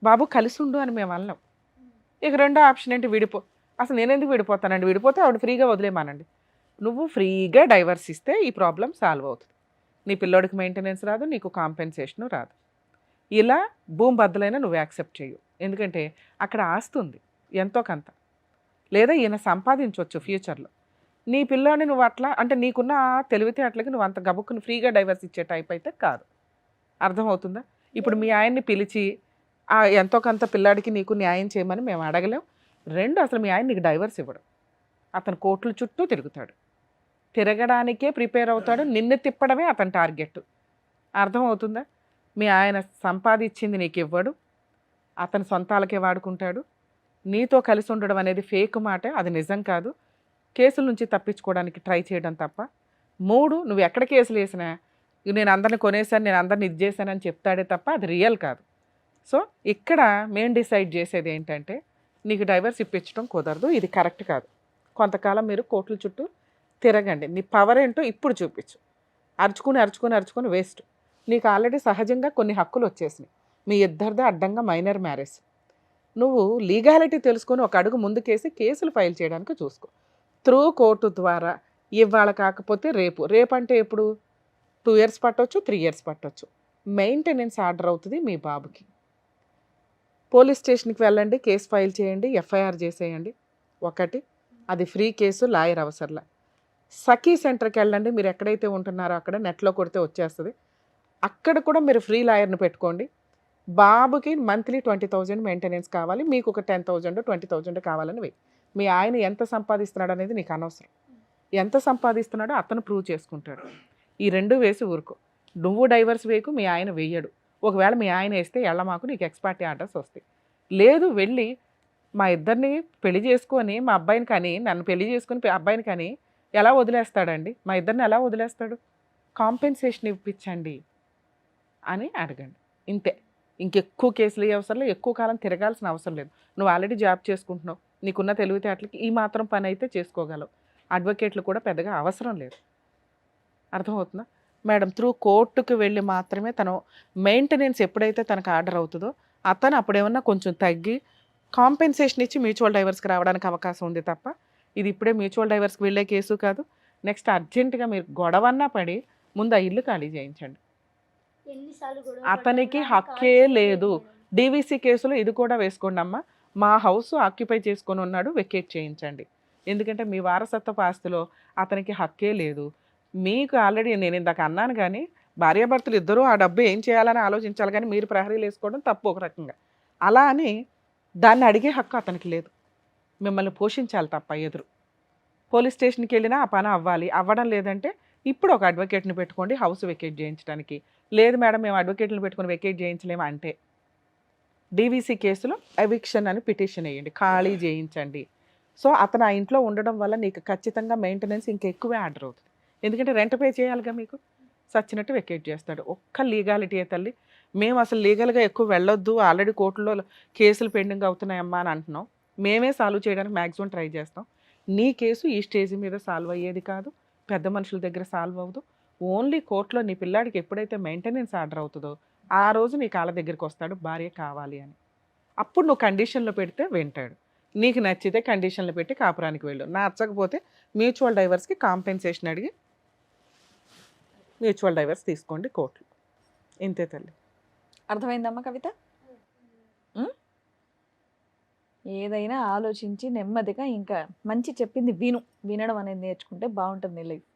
బాబు కలిసి ఉండు అని మేము అన్నాం. ఇక రెండో ఆప్షన్ ఏంటి, విడిపో. అసలు నేను ఎందుకు విడిపోతానండి, విడిపోతే ఆవిడ ఫ్రీగా వదిలేమానండి. నువ్వు ఫ్రీగా డైవర్స్ ఇస్తే ఈ ప్రాబ్లం సాల్వ్ అవుతుంది. నీ పిల్లోడికి మెయింటెనెన్స్ రాదు, నీకు కాంపెన్సేషను రాదు. ఇలా భూమి బద్దలైనా నువ్వు యాక్సెప్ట్ చేయు. ఎందుకంటే అక్కడ ఆస్తుంది ఎంతో కొంత, లేదా ఈయన సంపాదించవచ్చు ఫ్యూచర్లో. నీ పిల్లోని నువ్వు అట్లా అంటే నీకున్న తెలివితేటలకి నువ్వు అంత గబుక్కుని ఫ్రీగా డైవర్స్ ఇచ్చే టైప్ అయితే కాదు. అర్థమవుతుందా? ఇప్పుడు మీ ఆయన్ని పిలిచి ఎంతో కొంత పిల్లాడికి నీకు న్యాయం చేయమని మేము అడగలేం. 2, అసలు మీ ఆయన నీకు డైవర్స్ ఇవ్వడు, అతను కోర్టుల చుట్టూ తిరుగుతాడు, తిరగడానికే ప్రిపేర్ అవుతాడు, నిన్ను తిప్పడమే అతని టార్గెట్. అర్థమవుతుందా? మీ ఆయన సంపాదించింది నీకు ఇవ్వడు, అతని సొంతాలకే వాడుకుంటాడు. నీతో కలిసి ఉండడం అనేది ఫేక్ మాట, అది నిజం కాదు. కేసుల నుంచి తప్పించుకోవడానికి ట్రై చేయడం తప్ప. 3, నువ్వు ఎక్కడ కేసులు వేసినా నేను అందరిని కొనేసాను, నేను అందరిని ఇది చేశానని చెప్తాడే తప్ప అది రియల్ కాదు. సో ఇక్కడ మేము డిసైడ్ చేసేది ఏంటంటే, నీకు డైవర్స్ ఇప్పించడం కుదరదు, ఇది కరెక్ట్ కాదు. కొంతకాలం మీరు కోర్టుల చుట్టూ తిరగండి, నీ పవర్ ఏంటో ఇప్పుడు చూపించు. అరుచుకుని వేస్ట్. నీకు ఆల్రెడీ సహజంగా కొన్ని హక్కులు వచ్చేసినాయి, మీ ఇద్దరిదే అడ్డంగా మైనర్ మ్యారేజ్. నువ్వు లీగాలిటీ తెలుసుకొని ఒక అడుగు ముందుకేసి కేసులు ఫైల్ చేయడానికి చూసుకో. త్రూ కోర్టు ద్వారా ఇవాళ కాకపోతే రేపు అంటే ఎప్పుడు 2 ఇయర్స్ పట్టవచ్చు, 3 ఇయర్స్ పట్టవచ్చు. మెయింటెనెన్స్ ఆర్డర్ అవుతుంది మీ బాబుకి. పోలీస్ స్టేషన్కి వెళ్ళండి, కేసు ఫైల్ చేయండి, ఎఫ్ఐఆర్ చేసేయండి. 1, అది ఫ్రీ కేసు, లాయర్ అవసరంలా. సఖీ సెంటర్కి వెళ్ళండి, మీరు ఎక్కడైతే ఉంటున్నారో అక్కడ నెట్లో కొడితే వచ్చేస్తుంది. అక్కడ కూడా మీరు ఫ్రీ లాయర్ని పెట్టుకోండి. బాబుకి మంత్లీ 20,000 మెయింటెనెన్స్ కావాలి, మీకు ఒక 10,000 20,000 కావాలని వెయ్యి. మీ ఆయన ఎంత సంపాదిస్తున్నాడు అనేది నీకు అనవసరం, ఎంత సంపాదిస్తున్నాడో అతను ప్రూవ్ చేసుకుంటాడు. ఈ 2 వేసి ఊరుకో. నువ్వు డైవర్స్ వేయకు, మీ ఆయన వెయ్యడు. ఒకవేళ మీ ఆయన వేస్తే ఎళ్ళమాకు, నీకు ఎక్స్పార్టీ ఆర్డర్స్ వస్తాయి. లేదు వెళ్ళి మా ఇద్దరిని పెళ్లి చేసుకొని మా అబ్బాయిని కానీ, నన్ను పెళ్లి చేసుకుని అబ్బాయిని కానీ ఎలా వదిలేస్తాడండి, మా ఇద్దరిని ఎలా వదిలేస్తాడు, కాంపెన్సేషన్ ఇప్పించండి అని అడగండి. ఇంతే. ఇంకెక్కువ కేసులు అవసరం లేదు, ఎక్కువ కాలం తిరగాల్సిన అవసరం లేదు. నువ్వు ఆల్రెడీ జాబ్ చేసుకుంటున్నావు, నీకున్న తెలివితేటలకి ఈ మాత్రం పని అయితే చేసుకోగలవు. అడ్వకేట్లు కూడా పెద్దగా అవసరం లేదు. అర్థమవుతుందా మేడం? త్రూ కోర్టుకు వెళ్ళి మాత్రమే తను మెయింటెనెన్స్ ఎప్పుడైతే తనకు ఆర్డర్ అవుతుందో అతను అప్పుడేమన్నా కొంచెం తగ్గి కాంపెన్సేషన్ ఇచ్చి మ్యూచువల్ డైవర్స్కి రావడానికి అవకాశం ఉంది తప్ప ఇది ఇప్పుడే మ్యూచువల్ డైవర్స్కి వెళ్ళే కేసు కాదు. నెక్స్ట్ అర్జెంటుగా మీరు గొడవన్నా పడి ముందు ఆ ఇల్లు ఖాళీ చేయించండి.
ఎన్నిసార్లు గొడవ
అతనికి
పడ్డా
హక్కే
ఖాళీ
లేదు.
చేయలేదు మేడం.
డీవీసీ కేసులో ఇది కూడా వేసుకోండి అమ్మా, మా హౌస్ ఆక్యుపై చేసుకొని ఉన్నాడు, వెకేట్ చేయించండి. ఎందుకంటే మీ వారసత్వపు ఆస్తిలో అతనికి హక్కే లేదు. మీకు ఆల్రెడీ నేను ఇందాక అన్నాను కానీ భార్యాభర్తలు ఇద్దరూ ఆ డబ్బు ఏం చేయాలని ఆలోచించాలి కానీ మీరు ప్రహరీలు వేసుకోవడం తప్పు ఒక రకంగా. అలా అని దాన్ని అడిగే హక్కు అతనికి లేదు. మిమ్మల్ని పోషించాలి తప్ప ఎదురు. పోలీస్ స్టేషన్కి వెళ్ళినా ఆ పని అవ్వాలి. అవ్వడం లేదంటే ఇప్పుడు ఒక అడ్వకేట్ని పెట్టుకోండి హౌస్ వెకేట్ చేయించడానికి. లేదు మేడం మేము అడ్వకేట్ని పెట్టుకొని వెకేట్ చేయించలేము అంటే డీవీసీ కేసులో ఎవిక్షన్ అని పిటిషన్ వేయండి, ఖాళీ చేయించండి. సో అతను ఆ ఇంట్లో ఉండడం వల్ల నీకు ఖచ్చితంగా మెయింటెనెన్స్ ఇంకా ఎక్కువే ఆర్డర్ అవుతుంది. ఎందుకంటే రెంట్ పే చేయాలిగా మీకు. సచ్చినట్టు వెకేట్ చేస్తాడు. ఒక్క లీగాలిటీ తల్లి. మేము అసలు లీగల్గా ఎక్కువ వెళ్ళొద్దు, ఆల్రెడీ కోర్టులో కేసులు పెండింగ్ అవుతున్నాయమ్మా అని అంటున్నాం. మేమే సాల్వ్ చేయడానికి మ్యాక్సిమం ట్రై చేస్తాం. నీ కేసు ఈ స్టేజ్ మీద సాల్వ్ అయ్యేది కాదు, పెద్ద మనుషుల దగ్గర సాల్వ్ అవ్వదు. ఓన్లీ కోర్టులో నీ పిల్లాడికి ఎప్పుడైతే మెయింటెనెన్స్ ఆర్డర్ అవుతుందో ఆ రోజు నీ కాళ్ళ దగ్గరికి వస్తాడు భార్య కావాలి అని. అప్పుడు నువ్వు కండిషన్లో పెడితే వింటాడు. నీకు నచ్చితే కండిషన్లో పెట్టి కాపురానికి వెళ్ళు, నచ్చకపోతే మ్యూచువల్ డైవర్స్కి కాంపెన్సేషన్ అడిగి మ్యూచువల్ డైవర్స్ తీసుకోండి కోర్టులో. ఇంతే తల్లి.
అర్థమైందమ్మా కవిత? ఉం? ఏదైనా ఆలోచించి నెమ్మదిగా ఇంకా మంచి చెప్పింది వినడం అనేది నేర్చుకుంటే బాగుంటుంది లైఫ్.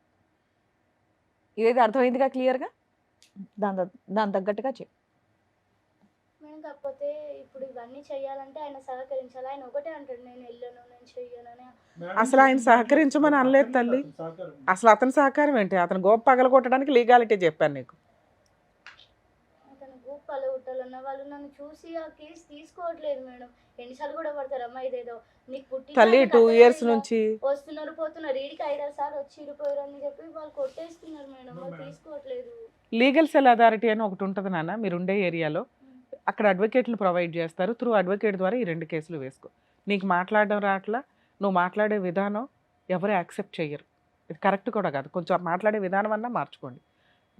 ఇదైతే అర్థమైందిగా క్లియర్గా? దాని తగ్గట్టుగా చెప్పు.
మేడం కాకపోతే ఇప్పుడు ఇవన్నీ చేయాలంటే ఆయన సహకరించాలి. ఆయన ఒకటే అంటాడు నేను వెళ్ళను, నేను చెయ్యనని.
అసలు ఆయన సహకరించమని అనలేదు తల్లి. అసలు అతని సహకారం ఏంటి? అతను గోప పగలగొట్టడానికి లీగాలిటీ చెప్పాను నీకు.
అతను గూప్పలు కొట్టాలన్న వాళ్ళు నన్ను చూసి ఆ కేసు తీసుకోవట్లేదు మేడం. ఎన్నిసార్లు కూడా పడతారమ్మా ఇదేదో నీకు పుట్టి
తల్లి 2 years నుంచి
వస్తున్నారు పోతున్నారు, ఈడికి 5-6 సార్లు వచ్చి ఇరిపోయారు అని చెప్పి వాళ్ళు కొట్టేస్తున్నారు మేడం. వాళ్ళు తీసుకోవట్లేదు.
లీగల్ సెల్ అథారిటీ అని ఒకటి ఉంటుంది నాన్న మీరు ఉండే ఏరియాలో. అక్కడ అడ్వకేట్లు ప్రొవైడ్ చేస్తారు. త్రూ అడ్వకేట్ ద్వారా ఈ 2 కేసులు వేసుకో. నీకు మాట్లాడడం రాట్లా, నువ్వు మాట్లాడే విధానం ఎవరు యాక్సెప్ట్ చేయరు. ఇది కరెక్ట్ కూడా కాదు. కొంచెం మాట్లాడే విధానం అన్నా మార్చుకోండి.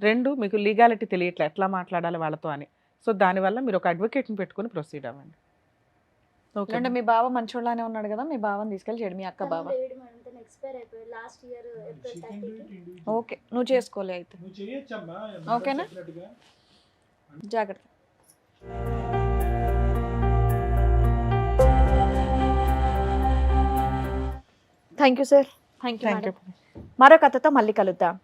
2 మీకు లీగాలిటీ తెలియట్లే ఎట్లా మాట్లాడాలి వాళ్ళతో అని. సో దానివల్ల మీరు ఒక అడ్వకేట్ని పెట్టుకొని ప్రొసీడ్ అవ్వండి. ఓకే.
అంటే మీ బావ మంచోళ్ళనే ఉన్నాడు కదా, మీ బావని తీసుకెళ్ళి చేయడు, మీ అక్క బావ.
లేడు మేడం, తను ఎక్స్పైర్ అయిపోయాడు లాస్ట్ ఇయర్ ఏప్రిల్ 30కి.
ఓకే, నువ్వు చేసుకోలే అయితే.
నువ్వు చేయొచ్చమ్మా,
ఓకేనా?
చెప్పినట్టుగా.
జాగ్రత్త. Thank you sir. Thank you.
Thank you.
మరో కథతో మళ్ళీ కలుద్దాం.